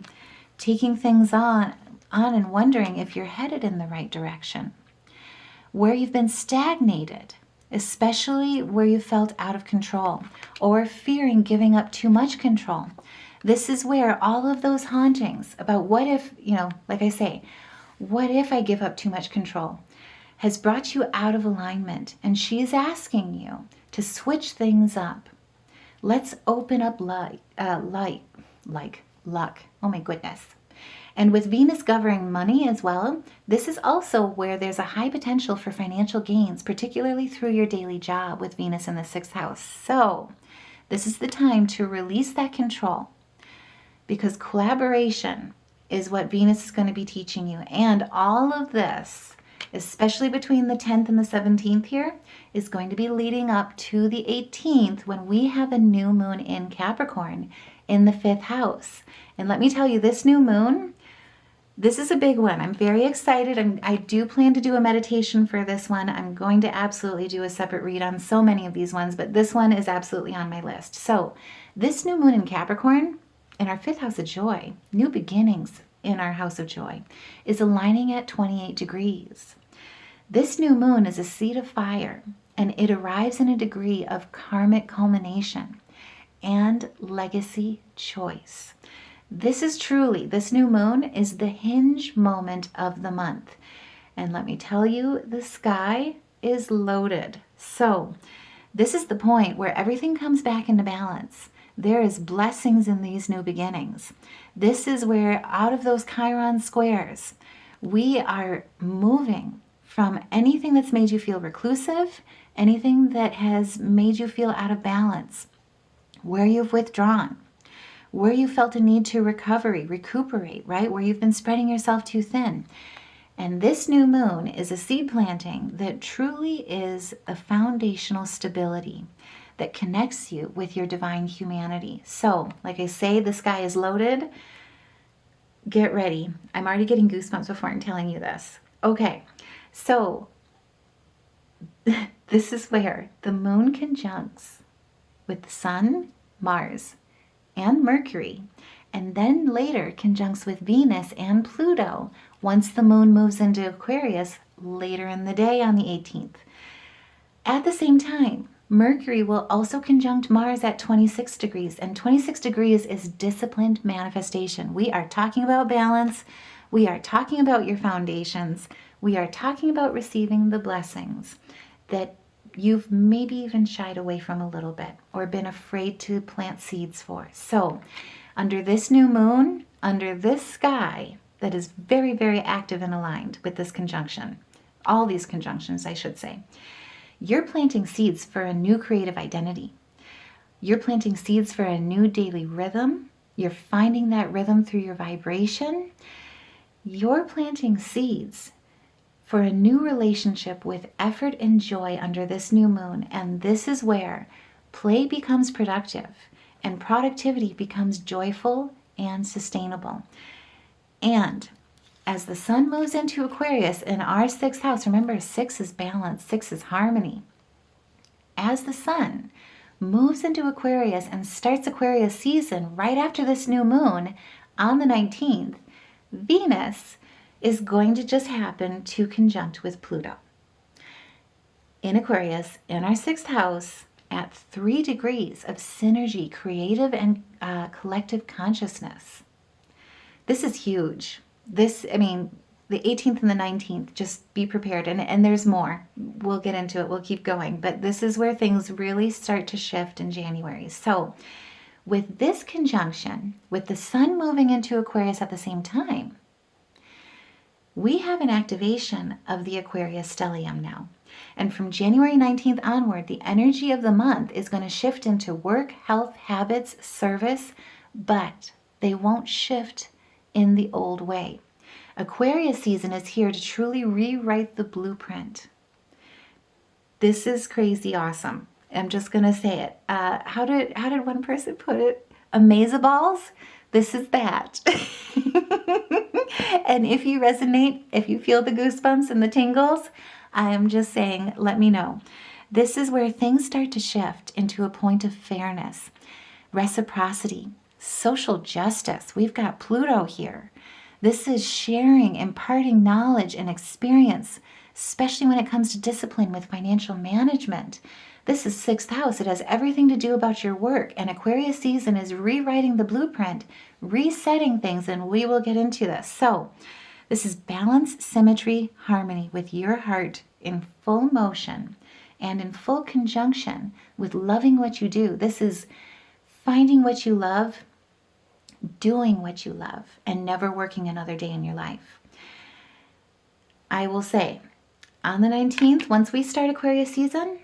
taking things on and wondering if you're headed in the right direction, where you've been stagnated, especially where you felt out of control or fearing giving up too much control. This is where all of those hauntings about what if, like I say, what if I give up too much control, has brought you out of alignment. And she is asking you to switch things up. Let's open up luck. Oh my goodness. And with Venus governing money as well, this is also where there's a high potential for financial gains, particularly through your daily job with Venus in the 6th house. So this is the time to release that control, because collaboration is what Venus is going to be teaching you. And all of this, especially between the 10th and the 17th here, is going to be leading up to the 18th, when we have a new moon in Capricorn in the 5th house. And let me tell you, this new moon, this is a big one. I'm very excited. I do plan to do a meditation for this one. I'm going to absolutely do a separate read on so many of these ones, but this one is absolutely on my list. So this new moon in Capricorn, in our 5th house of joy, new beginnings in our house of joy, is aligning at 28 degrees. This new moon is a seed of fire, and it arrives in a degree of karmic culmination and legacy choice. This new moon is the hinge moment of the month. And let me tell you, the sky is loaded. So this is the point where everything comes back into balance. There is blessings in these new beginnings. This is where, out of those Chiron squares, we are moving from anything that's made you feel reclusive, anything that has made you feel out of balance, where you've withdrawn, where you felt a need to recuperate, right? Where you've been spreading yourself too thin. And this new moon is a seed planting that truly is a foundational stability that connects you with your divine humanity. So, like I say, the sky is loaded. Get ready. I'm already getting goosebumps before I'm telling you this. Okay, so this is where the moon conjuncts with the sun, Mars, and Mercury, and then later conjuncts with Venus and Pluto once the moon moves into Aquarius later in the day on the 18th. At the same time, Mercury will also conjunct Mars at 26 degrees, and 26 degrees is disciplined manifestation. We are talking about balance. We are talking about your foundations. We are talking about receiving the blessings that you've maybe even shied away from a little bit or been afraid to plant seeds for. So under this new moon, under this sky that is very, very active and aligned with this conjunction, all these conjunctions, I should say, you're planting seeds for a new creative identity. You're planting seeds for a new daily rhythm. You're finding that rhythm through your vibration. You're planting seeds for a new relationship with effort and joy under this new moon. And this is where play becomes productive and productivity becomes joyful and sustainable. And as the sun moves into Aquarius in our 6th house, remember 6 is balance, 6 is harmony. As the sun moves into Aquarius and starts Aquarius season right after this new moon on the 19th, Venus is going to just happen to conjunct with Pluto in Aquarius in our 6th house at 3 degrees of synergy, creative and collective consciousness. This is huge. The 18th and the 19th, just be prepared. And there's more. We'll get into it. We'll keep going. But this is where things really start to shift in January. So with this conjunction, with the sun moving into Aquarius at the same time, we have an activation of the Aquarius stellium now. And from January 19th onward, the energy of the month is going to shift into work, health, habits, service, but they won't shift in the old way. Aquarius season is here to truly rewrite the blueprint. This is crazy awesome. I'm just going to say it. How did one person put it? Amazeballs? This is that. And if you resonate, if you feel the goosebumps and the tingles, I am just saying, let me know. This is where things start to shift into a point of fairness, reciprocity, social justice. We've got Pluto here. This is sharing, imparting knowledge and experience, especially when it comes to discipline with financial management. This is 6th house. It has everything to do about your work. And Aquarius season is rewriting the blueprint, resetting things, and we will get into this. So this is balance, symmetry, harmony with your heart in full motion and in full conjunction with loving what you do. This is finding what you love, doing what you love, and never working another day in your life. I will say, on the 19th, once we start Aquarius season,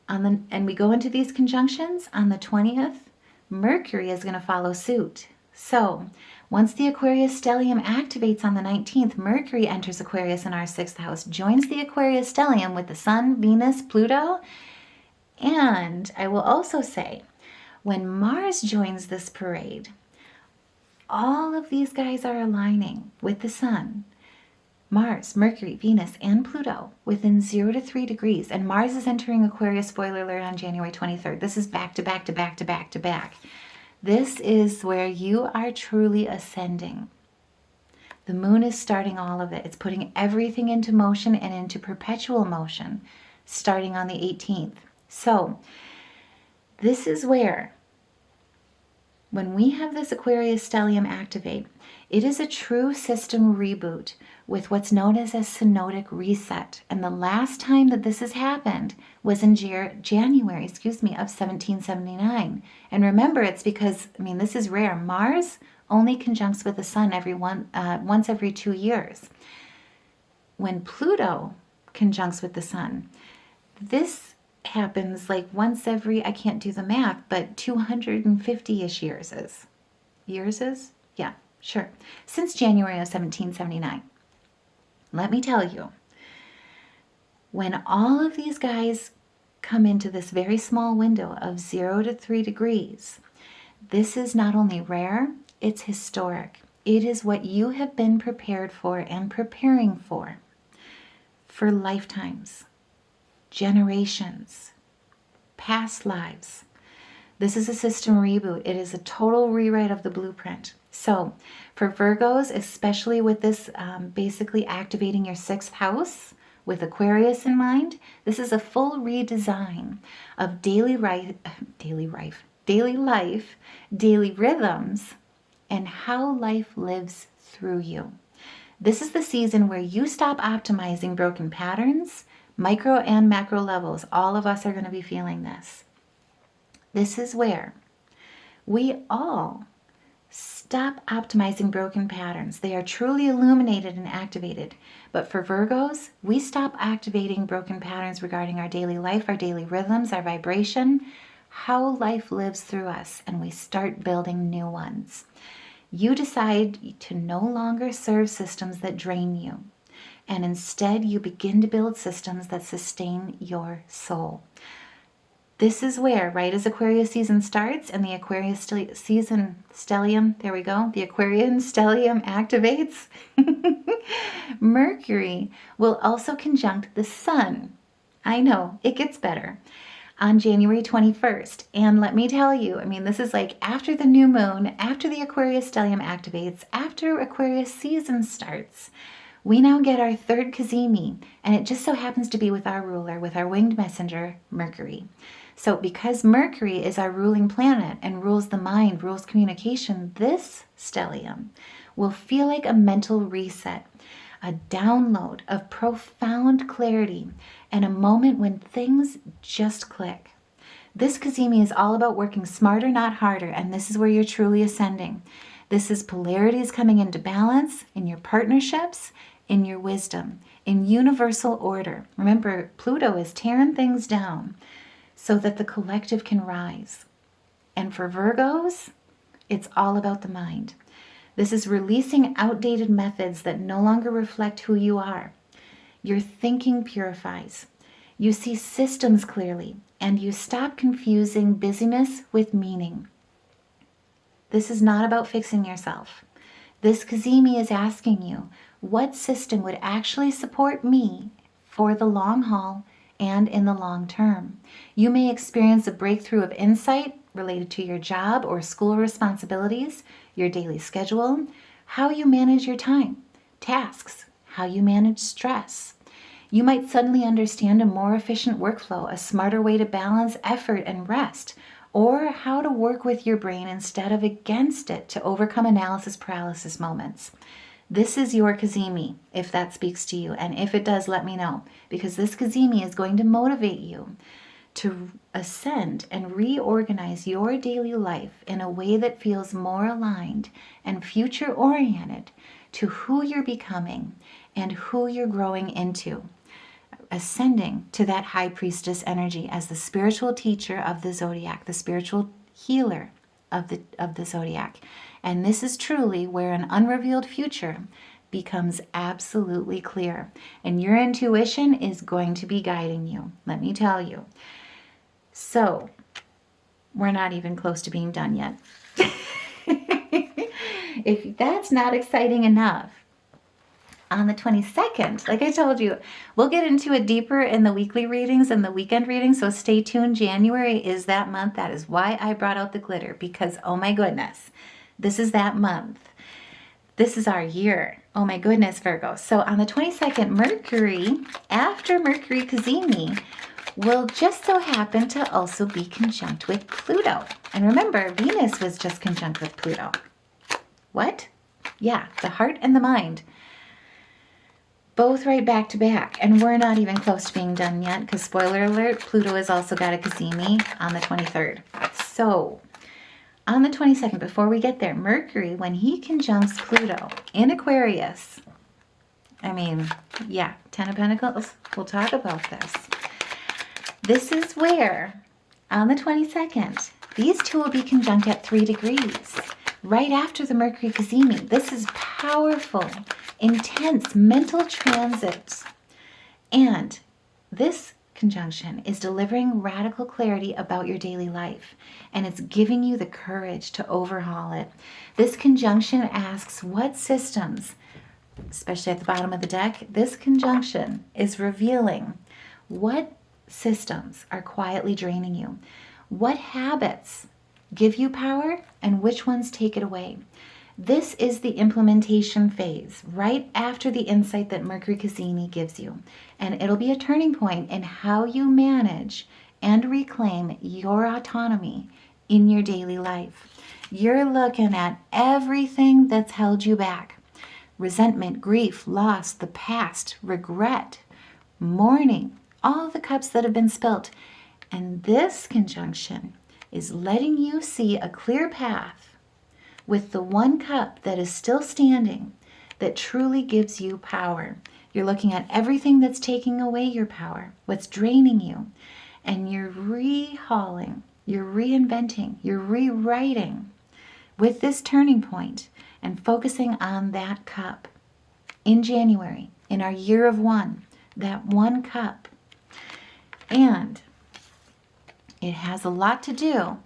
and we go into these conjunctions, on the 20th, Mercury is going to follow suit. So once the Aquarius stellium activates on the 19th, Mercury enters Aquarius in our 6th house, joins the Aquarius stellium with the Sun, Venus, Pluto. And I will also say, when Mars joins this parade, all of these guys are aligning with the Sun. Mars, Mercury, Venus, and Pluto within 0 to 3 degrees. And Mars is entering Aquarius, spoiler alert, on January 23rd. This is back to back to back to back to back. This is where you are truly ascending. The moon is starting all of it. It's putting everything into motion and into perpetual motion, starting on the 18th. So this is where, when we have this Aquarius stellium activate, it is a true system reboot with what's known as a synodic reset. And the last time that this has happened was in January of 1779. And remember, it's because, this is rare. Mars only conjuncts with the Sun once every 2 years. When Pluto conjuncts with the Sun, this happens like once every, I can't do the math, but 250-ish years is. Years is? Yeah, sure. Since January of 1779. Let me tell you, when all of these guys come into this very small window of 0 to 3 degrees, this is not only rare, it's historic. It is what you have been prepared for and preparing for lifetimes, generations, past lives. This is a system reboot. It is a total rewrite of the blueprint. So for Virgos, especially with this basically activating your 6th house with Aquarius in mind, this is a full redesign of daily life, daily rhythms, and how life lives through you. This is the season where you stop optimizing broken patterns, micro and macro levels. All of us are going to be feeling this. This is where we all stop optimizing broken patterns. They are truly illuminated and activated. But for Virgos, we stop activating broken patterns regarding our daily life, our daily rhythms, our vibration, how life lives through us, and we start building new ones. You decide to no longer serve systems that drain you, and instead you begin to build systems that sustain your soul. This is where, right as Aquarius season starts and the Aquarius season stellium, there we go, the Aquarian stellium activates, Mercury will also conjunct the Sun. I know, it gets better. On January 21st. And let me tell you, this is like after the new moon, after the Aquarius stellium activates, after Aquarius season starts, we now get our third CAZIMIS, and it just so happens to be with our ruler, with our winged messenger, Mercury. So because Mercury is our ruling planet and rules the mind, rules communication, this stellium will feel like a mental reset, a download of profound clarity, and a moment when things just click. This CAZIMIS is all about working smarter, not harder, and this is where you're truly ascending. This is polarities coming into balance in your partnerships, in your wisdom, in universal order. Remember, Pluto is tearing things down so that the collective can rise. And for Virgos, it's all about the mind. This is releasing outdated methods that no longer reflect who you are. Your thinking purifies. You see systems clearly, and you stop confusing busyness with meaning. This is not about fixing yourself. This CAZIMIS is asking you, what system would actually support me for the long haul and in the long term? You may experience a breakthrough of insight related to your job or school responsibilities, your daily schedule, how you manage your time, tasks, how you manage stress. You might suddenly understand a more efficient workflow, a smarter way to balance effort and rest, or how to work with your brain instead of against it to overcome analysis paralysis moments. This is your CAZIMI, if that speaks to you. And if it does, let me know, because this CAZIMI is going to motivate you to ascend and reorganize your daily life in a way that feels more aligned and future-oriented to who you're becoming and who you're growing into. Ascending to that high priestess energy as the spiritual teacher of the zodiac, the spiritual healer of the zodiac. And this is truly where an unrevealed future becomes absolutely clear. And your intuition is going to be guiding you, let me tell you. So, we're not even close to being done yet. If that's not exciting enough, on the 22nd, like I told you, we'll get into it deeper in the weekly readings and the weekend readings, so stay tuned. January is that month. That is why I brought out the glitter, because oh my goodness, this is that month. This is our year. Oh my goodness, Virgo. So on the 22nd, Mercury, after Mercury CAZIMI, will just so happen to also be conjunct with Pluto. And remember, Venus was just conjunct with Pluto. What? Yeah, the heart and the mind. Both right back to back. And we're not even close to being done yet, because spoiler alert, Pluto has also got a CAZIMI on the 23rd. So, on the 22nd, before we get there, Mercury, when he conjuncts Pluto in Aquarius, I mean, yeah, 10 of Pentacles, we'll talk about this. This is where, on the 22nd, these two will be conjunct at 3 degrees, right after the Mercury CAZIMI. This is powerful, intense mental transits. And this conjunction is delivering radical clarity about your daily life, and it's giving you the courage to overhaul it. This conjunction asks what systems, especially at the bottom of the deck, this conjunction is revealing what systems are quietly draining you, what habits give you power, and which ones take it away. This is the implementation phase, right after the insight that Mercury CAZIMI gives you. And it'll be a turning point in how you manage and reclaim your autonomy in your daily life. You're looking at everything that's held you back. Resentment, grief, loss, the past, regret, mourning, all the cups that have been spilt. And this conjunction is letting you see a clear path with the one cup that is still standing, that truly gives you power. You're looking at everything that's taking away your power, what's draining you, and you're rehauling, you're reinventing, you're rewriting with this turning point and focusing on that cup. In January, in our year of one, that one cup. And it has a lot to do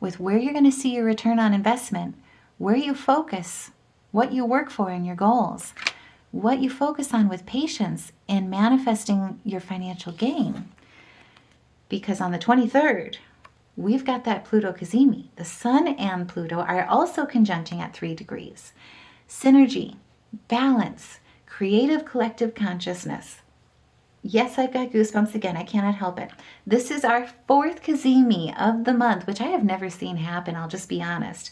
with where you're going to see your return on investment, where you focus, what you work for in your goals, what you focus on with patience in manifesting your financial gain. Because on the 23rd, we've got that Pluto CAZIMI. The Sun and Pluto are also conjuncting at 3 degrees. Synergy, balance, creative collective consciousness. Yes, I've got goosebumps again. I cannot help it. This is our 4th CAZIMI of the month, which I have never seen happen, I'll just be honest.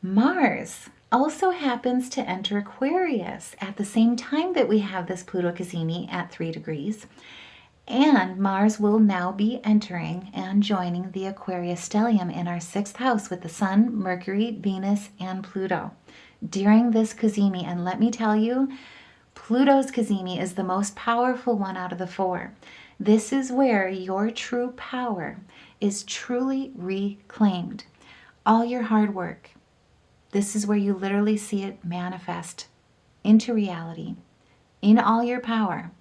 Mars also happens to enter Aquarius at the same time that we have this Pluto CAZIMI at 3 degrees. And Mars will now be entering and joining the Aquarius stellium in our 6th house with the Sun, Mercury, Venus, and Pluto during this CAZIMI. And let me tell you, Pluto's CAZIMI is the most powerful one out of the 4. This is where your true power is truly reclaimed. All your hard work. This is where you literally see it manifest into reality, in all your power,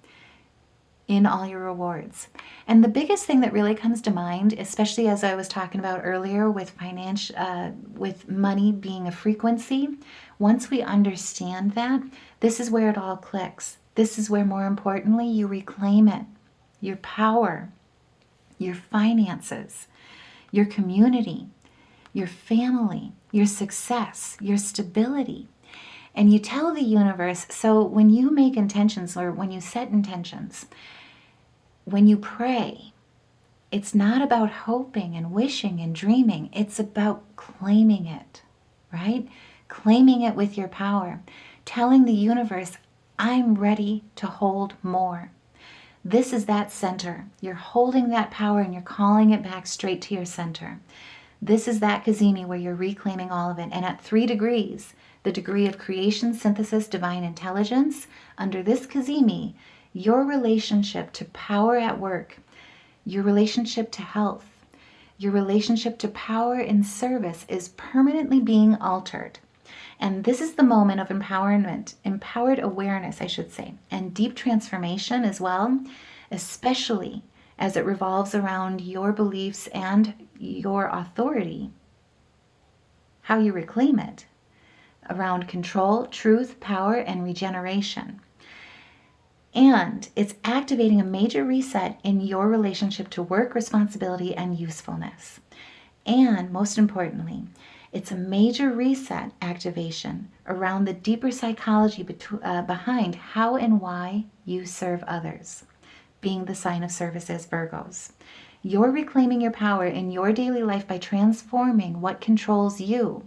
in all your rewards. And the biggest thing that really comes to mind, especially as I was talking about earlier with with money being a frequency, once we understand that, this is where it all clicks. This is where, more importantly, you reclaim it. Your power, your finances, your community, your family, your success, your stability. And you tell the universe, so when you make intentions or when you set intentions, when you pray, it's not about hoping and wishing and dreaming. It's about claiming it, right? Claiming it with your power. Telling the universe, I'm ready to hold more. This is that center. You're holding that power and you're calling it back straight to your center. This is that CAZIMI where you're reclaiming all of it. And at 3 degrees, the degree of creation, synthesis, divine intelligence, under this CAZIMI, your relationship to power at work, your relationship to health, your relationship to power in service is permanently being altered. And this is the moment of empowerment, empowered awareness, I should say, and deep transformation as well, especially as it revolves around your beliefs and your authority, how you reclaim it, around control, truth, power, and regeneration. And it's activating a major reset in your relationship to work, responsibility, and usefulness. And most importantly, it's a major reset activation around the deeper psychology behind how and why you serve others, being the sign of service as Virgos. You're reclaiming your power in your daily life by transforming what controls you.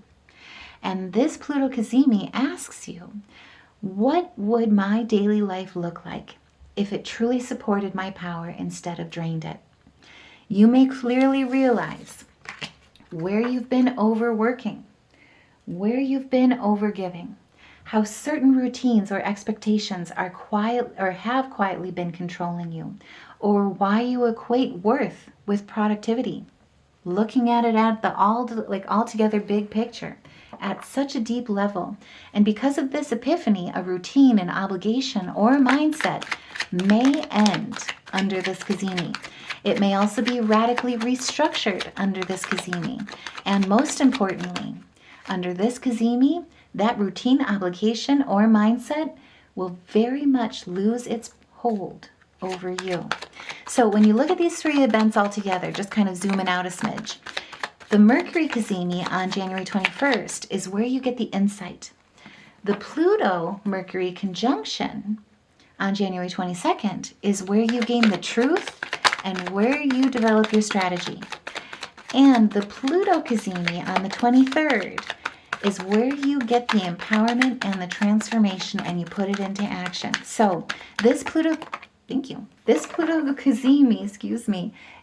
And this Pluto CAZIMI asks you, what would my daily life look like if it truly supported my power instead of drained it? You may clearly realize where you've been overworking, where you've been overgiving, how certain routines or expectations are quiet or have quietly been controlling you, or why you equate worth with productivity. Looking at it at the altogether big picture at such a deep level. And because of this epiphany, a routine, an obligation, or a mindset may end under this CAZIMI. It may also be radically restructured under this CAZIMI. And most importantly, under this CAZIMI, that routine, obligation, or mindset will very much lose its hold over you. So when you look at these 3 events all together, just kind of zooming out a smidge, the Mercury CAZIMI on January 21st is where you get the insight. The Pluto Mercury conjunction on January 22nd is where you gain the truth and where you develop your strategy. And the Pluto CAZIMI on the 23rd is where you get the empowerment and the transformation and you put it into action. So this Pluto CAZIMI,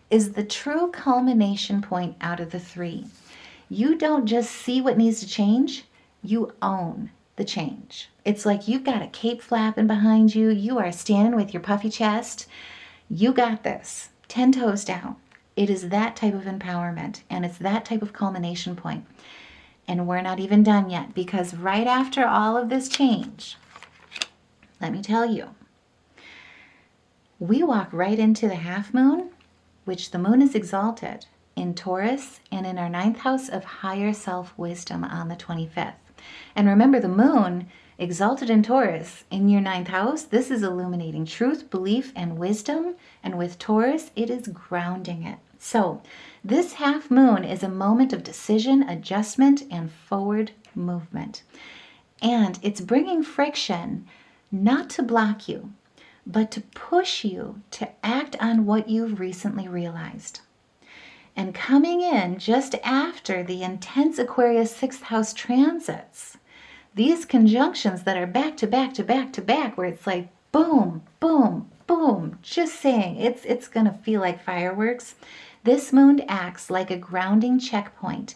is the true culmination point out of the 3. You don't just see what needs to change, you own the change. It's like you've got a cape flapping behind you, you are standing with your puffy chest, you got this, 10 toes down. It is that type of empowerment and it's that type of culmination point. And we're not even done yet, because right after all of this change, let me tell you, we walk right into the half moon, which the moon is exalted in Taurus and in our 9th house of higher self-wisdom on the 25th. And remember, the moon exalted in Taurus in your 9th house, this is illuminating truth, belief, and wisdom. And with Taurus, it is grounding it. So this half moon is a moment of decision, adjustment, and forward movement. And it's bringing friction not to block you, but to push you to act on what you've recently realized. And coming in just after the intense Aquarius 6th house transits, these conjunctions that are back to back to back to back, where it's like boom, boom, boom, just saying it's going to feel like fireworks. This moon acts like a grounding checkpoint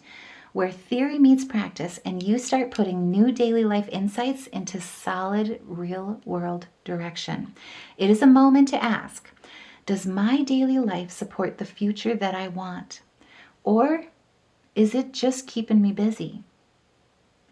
where theory meets practice and you start putting new daily life insights into solid, real-world direction. It is a moment to ask, does my daily life support the future that I want? Or is it just keeping me busy?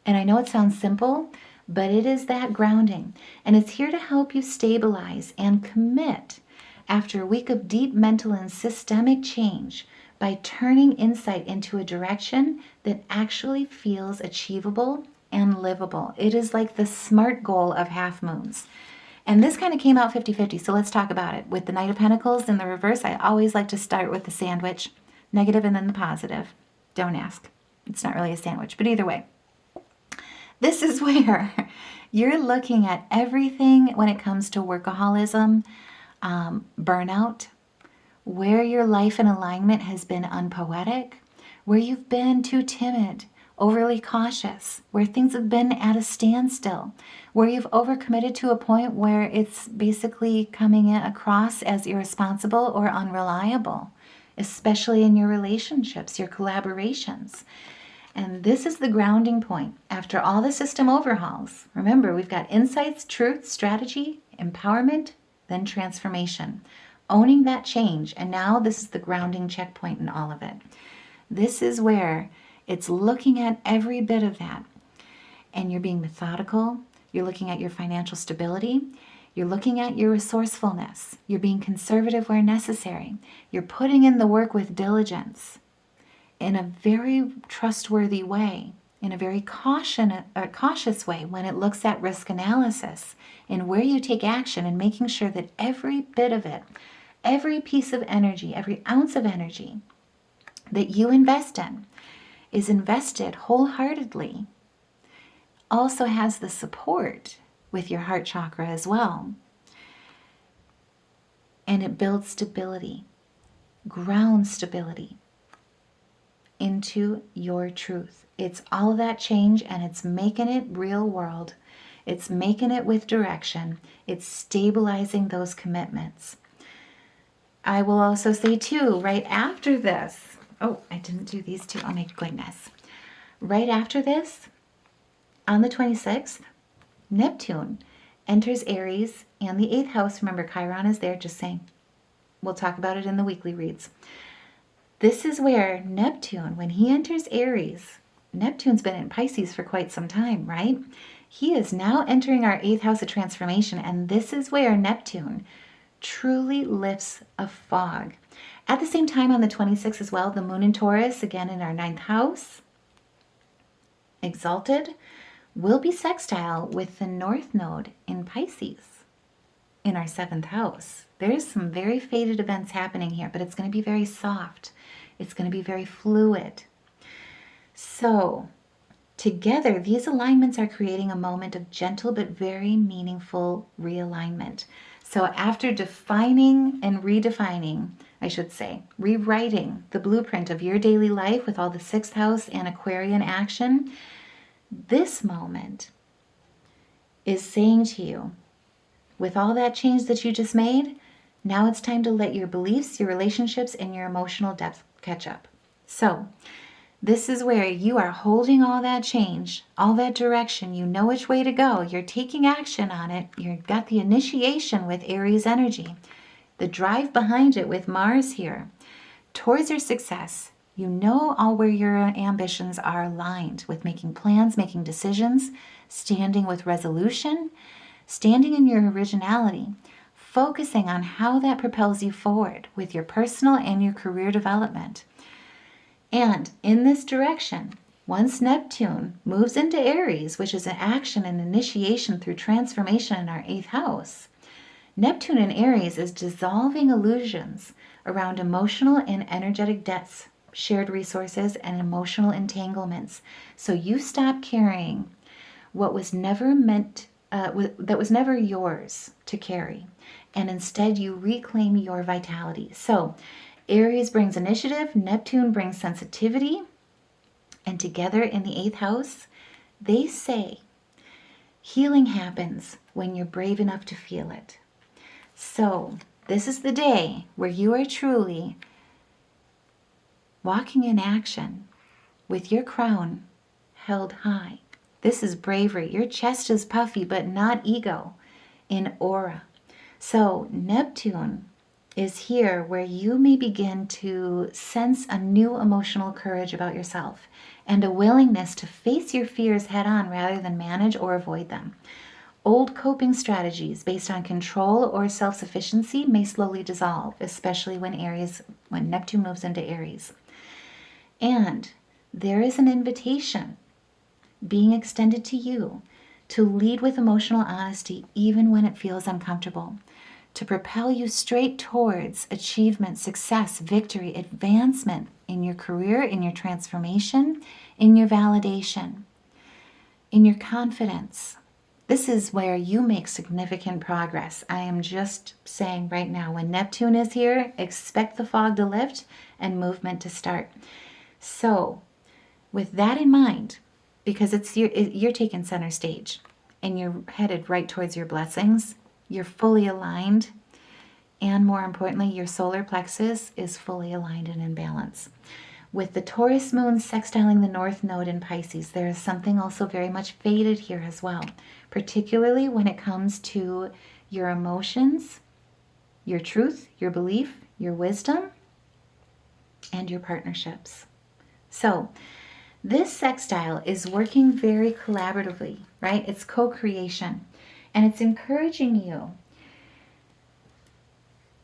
And I know it sounds simple, but it is that grounding. And it's here to help you stabilize and commit after a week of deep mental and systemic change by turning insight into a direction that actually feels achievable and livable. It is like the SMART goal of half moons. And this kind of came out 50-50, so let's talk about it. With the Knight of Pentacles in the reverse, I always like to start with the sandwich, negative and then the positive. Don't ask. It's not really a sandwich, but either way. This is where you're looking at everything when it comes to workaholism, burnout, where your life and alignment has been unpoetic, where you've been too timid, overly cautious, where things have been at a standstill, where you've overcommitted to a point where it's basically coming across as irresponsible or unreliable, especially in your relationships, your collaborations. And this is the grounding point. After all the system overhauls, remember, we've got insights, truth, strategy, empowerment, then transformation. Owning that change. And now this is the grounding checkpoint in all of it. This is where it's looking at every bit of that. And you're being methodical. You're looking at your financial stability. You're looking at your resourcefulness. You're being conservative where necessary. You're putting in the work with diligence in a very trustworthy way, in a very cautious way when it looks at risk analysis and where you take action and making sure that every bit of it, every piece of energy, every ounce of energy that you invest in is invested wholeheartedly. Also has the support with your heart chakra as well. And it builds stability, ground stability into your truth. It's all of that change, and it's making it real world. It's making it with direction. It's stabilizing those commitments. I will also say too, right after this, oh, I didn't do these two. Oh my goodness. Right after this, on the 26th, Neptune enters Aries and the 8th house. Remember, Chiron is there, just saying. We'll talk about it in the weekly reads. This is where Neptune, when he enters Aries, Neptune's been in Pisces for quite some time, right? He is now entering our 8th house of transformation, and this is where Neptune truly lifts a fog. At the same time, on the 26th as well, the moon in Taurus, again in our 9th house, exalted, will be sextile with the North Node in Pisces in our 7th house. There's some very fated events happening here, but it's going to be very soft. It's going to be very fluid. So, together, these alignments are creating a moment of gentle but very meaningful realignment. So after defining and redefining, I should say, rewriting the blueprint of your daily life with all the 6th house and Aquarian action, this moment is saying to you, with all that change that you just made, now it's time to let your beliefs, your relationships, and your emotional depth catch up. So this is where you are holding all that change, all that direction. You know which way to go. You're taking action on it. You've got the initiation with Aries energy, the drive behind it with Mars here towards your success. You know all where your ambitions are aligned with making plans, making decisions, standing with resolution, standing in your originality, focusing on how that propels you forward with your personal and your career development. And in this direction, once Neptune moves into Aries, which is an action and initiation through transformation in our 8th house, Neptune in Aries is dissolving illusions around emotional and energetic debts, shared resources, and emotional entanglements. So you stop carrying what was never that was never yours to carry, and instead you reclaim your vitality. So Aries brings initiative, Neptune brings sensitivity, and together in the 8th house, they say healing happens when you're brave enough to feel it. So this is the day where you are truly walking in action with your crown held high. This is bravery. Your chest is puffy, but not ego, in aura. So Neptune is here where you may begin to sense a new emotional courage about yourself and a willingness to face your fears head on rather than manage or avoid them. Old coping strategies based on control or self-sufficiency may slowly dissolve, especially when Neptune moves into Aries. And there is an invitation being extended to you to lead with emotional honesty even when it feels uncomfortable, to propel you straight towards achievement, success, victory, advancement in your career, in your transformation, in your validation. in your confidence. This is where you make significant progress. I am just saying right now, when Neptune is here, expect the fog to lift and movement to start. So with that in mind, because you're taking center stage and you're headed right towards your blessings, you're fully aligned, and more importantly, your solar plexus is fully aligned and in balance. With the Taurus moon sextiling the North Node in Pisces, there is something also very much faded here as well, particularly when it comes to your emotions, your truth, your belief, your wisdom, and your partnerships. So this sextile is working very collaboratively, right? It's co-creation, and it's encouraging you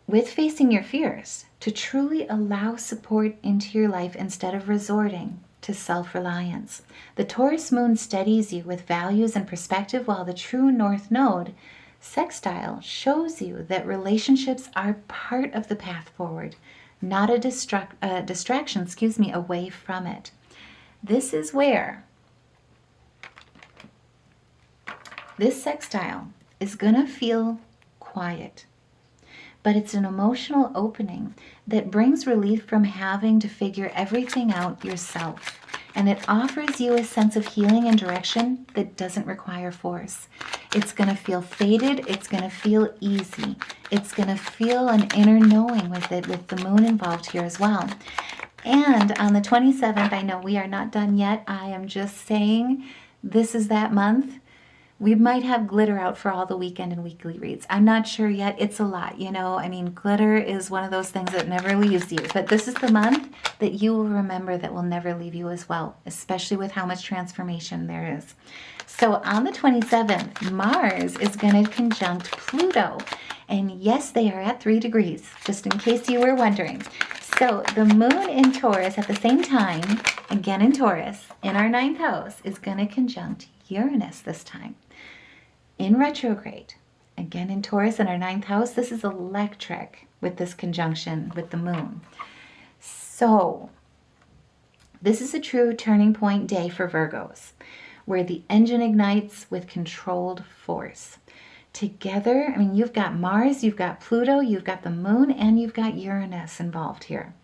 with facing your fears to truly allow support into your life instead of resorting to self-reliance. The Taurus moon steadies you with values and perspective, while the true North Node sextile shows you that relationships are part of the path forward, not a distraction, away from it. This is where this sextile is going to feel quiet, but it's an emotional opening that brings relief from having to figure everything out yourself. And it offers you a sense of healing and direction that doesn't require force. It's going to feel faded. It's going to feel easy. It's going to feel an inner knowing with it, with the moon involved here as well. And on the 27th, I know we are not done yet. I am just saying this is that month. We might have glitter out for all the weekend and weekly reads. I'm not sure yet. It's a lot, you know. I mean, glitter is one of those things that never leaves you. But this is the month that you will remember that will never leave you as well, especially with how much transformation there is. So on the 27th, Mars is going to conjunct Pluto. And yes, they are at 3 degrees, just in case you were wondering. So the moon in Taurus at the same time, again in Taurus, in our 9th house, is going to conjunct Uranus this time. In retrograde, again in Taurus in our 9th house, this is electric with this conjunction with the moon. So this is a true turning point day for Virgos, where the engine ignites with controlled force. Together, I mean, you've got Mars, you've got Pluto, you've got the moon, and you've got Uranus involved here.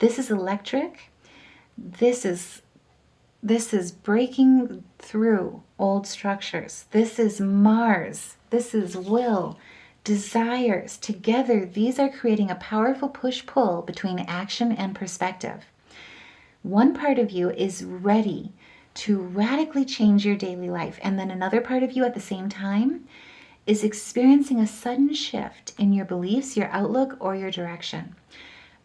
This is electric. This is breaking through old structures. This is Mars. This is will, desires. Together, these are creating a powerful push-pull between action and perspective. One part of you is ready to radically change your daily life, and then another part of you at the same time is experiencing a sudden shift in your beliefs, your outlook, or your direction.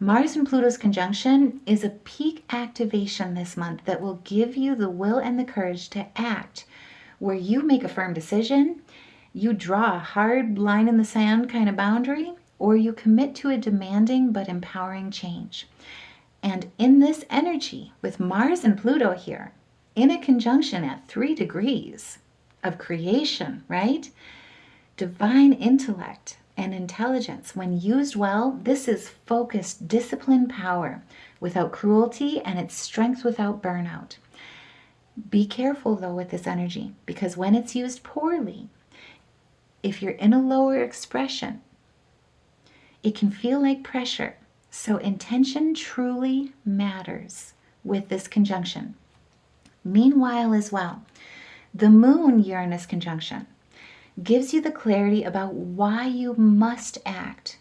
Mars and Pluto's conjunction is a peak activation this month that will give you the will and the courage to act, where you make a firm decision, you draw a hard line in the sand kind of boundary, or you commit to a demanding but empowering change. And in this energy, with Mars and Pluto here, in a conjunction at 3 degrees of creation, right? Divine intellect and intelligence, when used well, this is focused, disciplined power without cruelty, and it's strength without burnout. Be careful though with this energy, because when it's used poorly, if you're in a lower expression, it can feel like pressure. So intention truly matters with this conjunction. Meanwhile as well, the Moon-Uranus conjunction gives you the clarity about why you must act,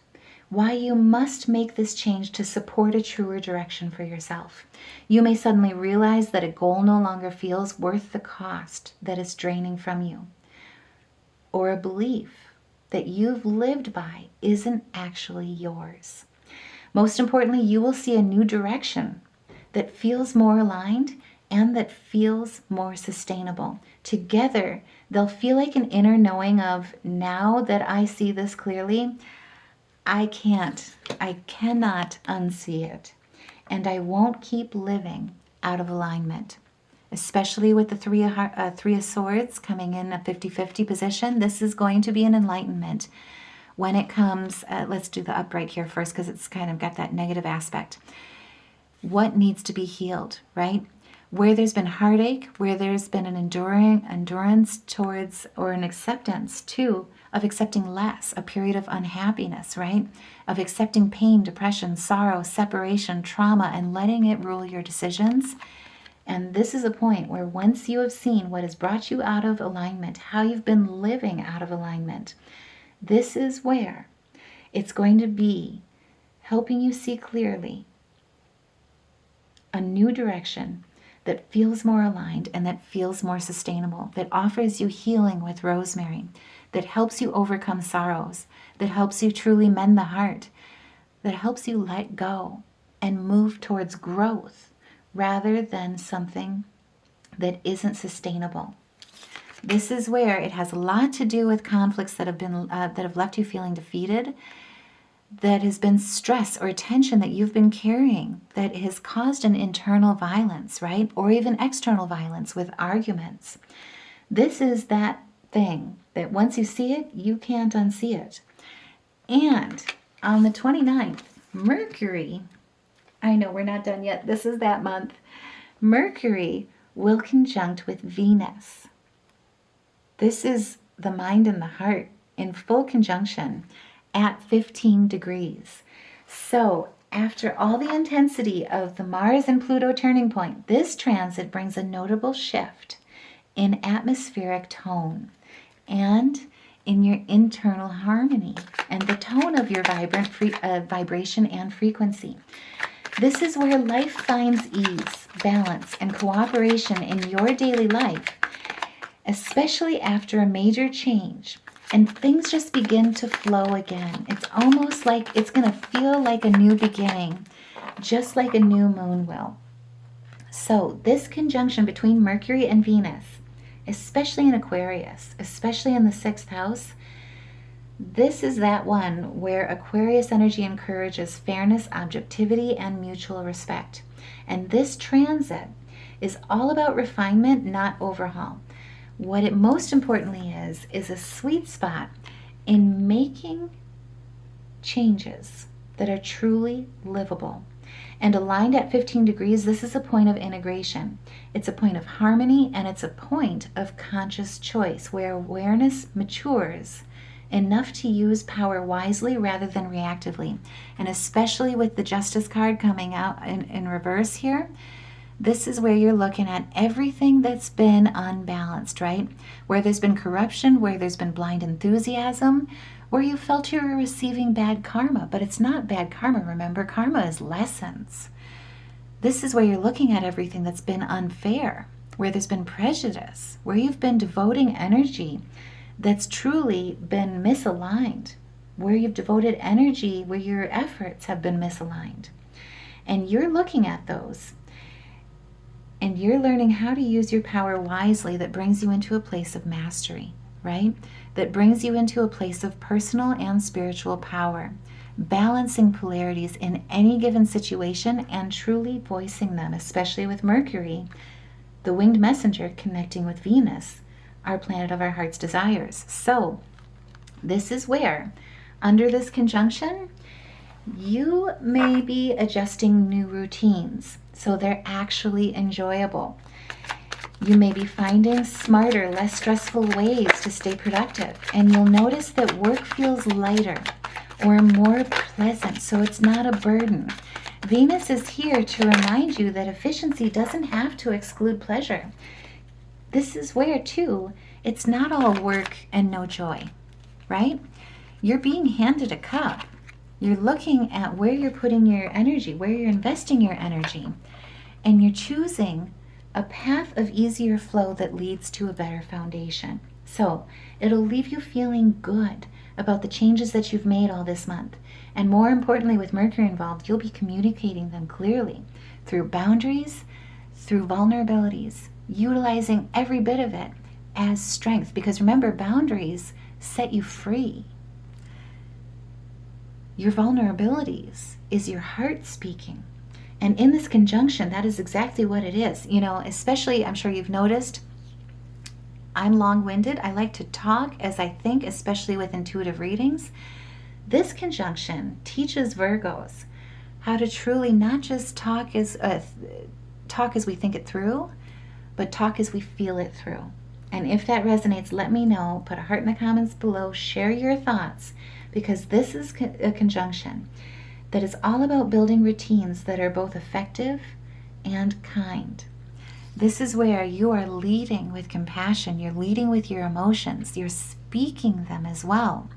why you must make this change to support a truer direction for yourself. You may suddenly realize that a goal no longer feels worth the cost that is draining from you, or a belief that you've lived by isn't actually yours. Most importantly, you will see a new direction that feels more aligned and that feels more sustainable. Together, they'll feel like an inner knowing of, now that I see this clearly, I cannot unsee it. And I won't keep living out of alignment. Especially with the Three of Swords coming in a 50-50 position, this is going to be an enlightenment. When it comes, let's do the upright here first, because it's kind of got that negative aspect. What needs to be healed, right? Where there's been heartache, where there's been an endurance towards, or an acceptance too, of accepting less, a period of unhappiness, right? Of accepting pain, depression, sorrow, separation, trauma, and letting it rule your decisions. And this is a point where once you have seen what has brought you out of alignment, how you've been living out of alignment, this is where it's going to be helping you see clearly a new direction that feels more aligned and that feels more sustainable, that offers you healing with rosemary, that helps you overcome sorrows, that helps you truly mend the heart, that helps you let go and move towards growth rather than something that isn't sustainable. This is where it has a lot to do with conflicts that have left you feeling defeated, that has been stress or tension that you've been carrying that has caused an internal violence, right? Or even external violence with arguments. This is that thing that once you see it, you can't unsee it. And on the 29th, Mercury, I know we're not done yet, this is that month, Mercury will conjunct with Venus. This is the mind and the heart in full conjunction at 15 degrees. So after all the intensity of the Mars and Pluto turning point, this transit brings a notable shift in atmospheric tone and in your internal harmony and the tone of your vibration and frequency. This is where life finds ease, balance, and cooperation in your daily life, especially after a major change. And things just begin to flow again. It's almost like it's going to feel like a new beginning, just like a new moon will. So this conjunction between Mercury and Venus, especially in Aquarius, especially in the 6th house, this is that one where Aquarius energy encourages fairness, objectivity, and mutual respect. And this transit is all about refinement, not overhaul. What it most importantly is a sweet spot in making changes that are truly livable. And aligned at 15 degrees, this is a point of integration. It's a point of harmony, and it's a point of conscious choice where awareness matures enough to use power wisely rather than reactively. And especially with the Justice card coming out in reverse here, this is where you're looking at everything that's been unbalanced, right? Where there's been corruption, where there's been blind enthusiasm, where you felt you were receiving bad karma. But it's not bad karma, remember? Karma is lessons. This is where you're looking at everything that's been unfair, where there's been prejudice, where you've been devoting energy that's truly been misaligned, where you've devoted energy, where your efforts have been misaligned. And you're looking at those. And you're learning how to use your power wisely that brings you into a place of mastery, right? That brings you into a place of personal and spiritual power, balancing polarities in any given situation and truly voicing them, especially with Mercury, the winged messenger, connecting with Venus, our planet of our heart's desires. So this is where, under this conjunction, you may be adjusting new routines so they're actually enjoyable. You may be finding smarter, less stressful ways to stay productive, and you'll notice that work feels lighter or more pleasant, so it's not a burden. Venus is here to remind you that efficiency doesn't have to exclude pleasure. This is where, too, it's not all work and no joy, right? You're being handed a cup. You're looking at where you're putting your energy, where you're investing your energy, and you're choosing a path of easier flow that leads to a better foundation. So it'll leave you feeling good about the changes that you've made all this month. And more importantly, with Mercury involved, you'll be communicating them clearly through boundaries, through vulnerabilities, utilizing every bit of it as strength. Because remember, boundaries set you free. Your vulnerabilities is your heart speaking. And in this conjunction, that is exactly what it is. You know, especially, I'm sure you've noticed, I'm long-winded. I like to talk as I think, especially with intuitive readings. This conjunction teaches Virgos how to truly not just talk as talk as we think it through, but talk as we feel it through. And if that resonates, let me know. Put a heart in the comments below. Share your thoughts, because this is a conjunction that is all about building routines that are both effective and kind. This is where you are leading with compassion. You're leading with your emotions. You're speaking them as well.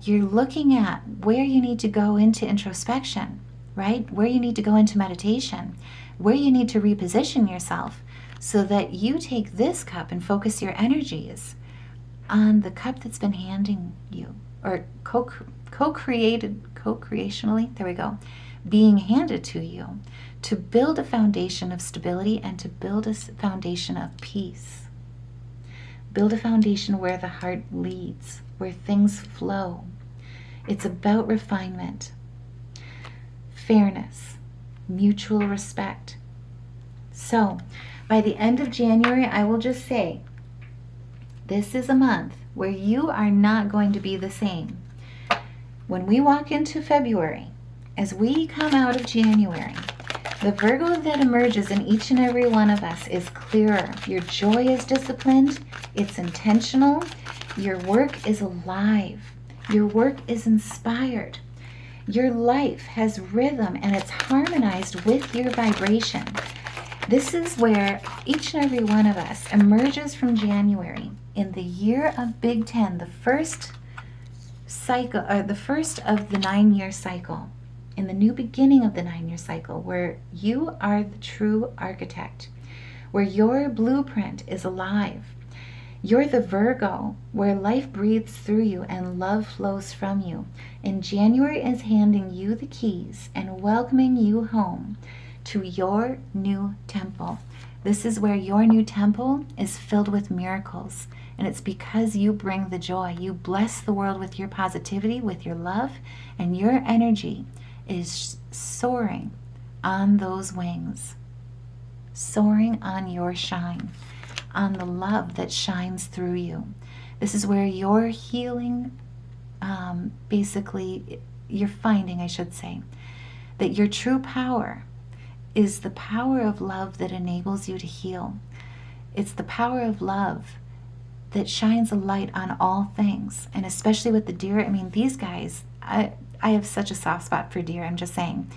You're looking at where you need to go into introspection, right? Where you need to go into meditation, where you need to reposition yourself, so that you take this cup and focus your energies on the cup that's been handing you, or co-creationally, there we go, being handed to you, to build a foundation of stability and to build a foundation of peace. Build a foundation where the heart leads, where things flow. It's about refinement, fairness, mutual respect. So, by the end of January, I will just say, this is a month where you are not going to be the same. When we walk into February, as we come out of January, the Virgo that emerges in each and every one of us is clearer. Your joy is disciplined, it's intentional, your work is alive, your work is inspired, your life has rhythm and it's harmonized with your vibration. This is where each and every one of us emerges from January in the year of Big Ten, the first cycle, or the first of the 9-year cycle, in the new beginning of the 9-year cycle, where you are the true architect, where your blueprint is alive. You're the Virgo, where life breathes through you and love flows from you. And January is handing you the keys and welcoming you home to your new temple. This is where your new temple is filled with miracles. And it's because you bring the joy. You bless the world with your positivity, with your love, and your energy is soaring on those wings, soaring on your shine, on the love that shines through you. This is where your healing, basically, you're finding, I should say, that your true power is the power of love that enables you to heal. It's the power of love that shines a light on all things, and especially with the deer. I mean, these guys, I have such a soft spot for deer, I'm just saying.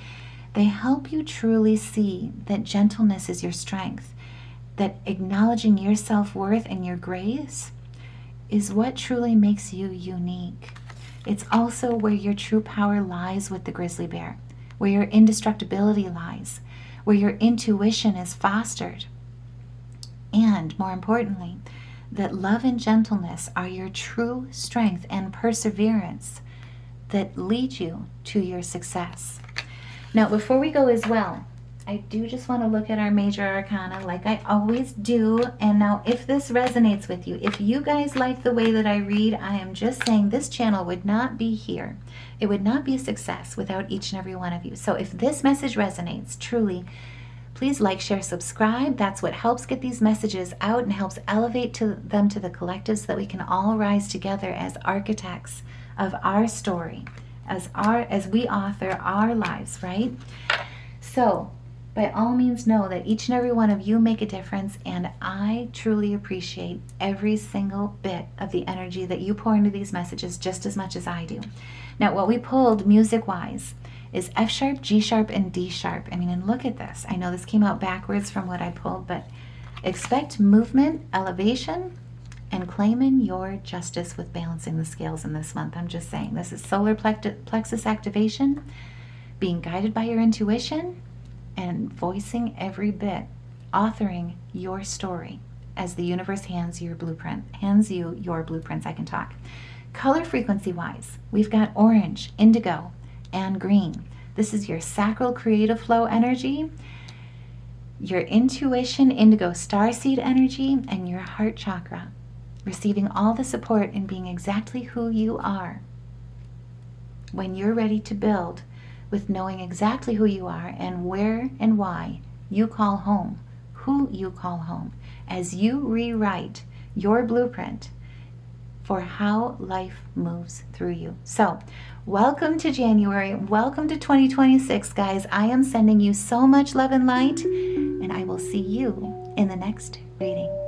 They help you truly see that gentleness is your strength, that acknowledging your self-worth and your grace is what truly makes you unique. It's also where your true power lies with the grizzly bear, where your indestructibility lies, where your intuition is fostered. And more importantly, that love and gentleness are your true strength and perseverance that lead you to your success. Now, before we go as well, I do just want to look at our major arcana like I always do. And now, if this resonates with you, if you guys like the way that I read, I am just saying this channel would not be here. It would not be a success without each and every one of you. So if this message resonates, truly, please like, share, subscribe. That's what helps get these messages out and helps elevate them to the collective, so that we can all rise together as architects of our story, as we author our lives, right? So, by all means, know that each and every one of you make a difference, and I truly appreciate every single bit of the energy that you pour into these messages just as much as I do. Now, what we pulled music-wise is F sharp, G sharp, and D sharp. I mean, and look at this. I know this came out backwards from what I pulled, but expect movement, elevation, and claiming your justice with balancing the scales in this month. I'm just saying, this is solar plexus activation, being guided by your intuition, and voicing every bit, authoring your story as the universe hands you your blueprints. I can talk. Color frequency wise, we've got orange, indigo, and green. This is your sacral creative flow energy, your intuition, indigo starseed energy, and your heart chakra, receiving all the support in being exactly who you are. When you're ready to build with knowing exactly who you are and where and why you call home, who you call home, as you rewrite your blueprint for how life moves through you. So, welcome to January. Welcome to 2026, guys. I am sending you so much love and light. and I will see you in the next reading.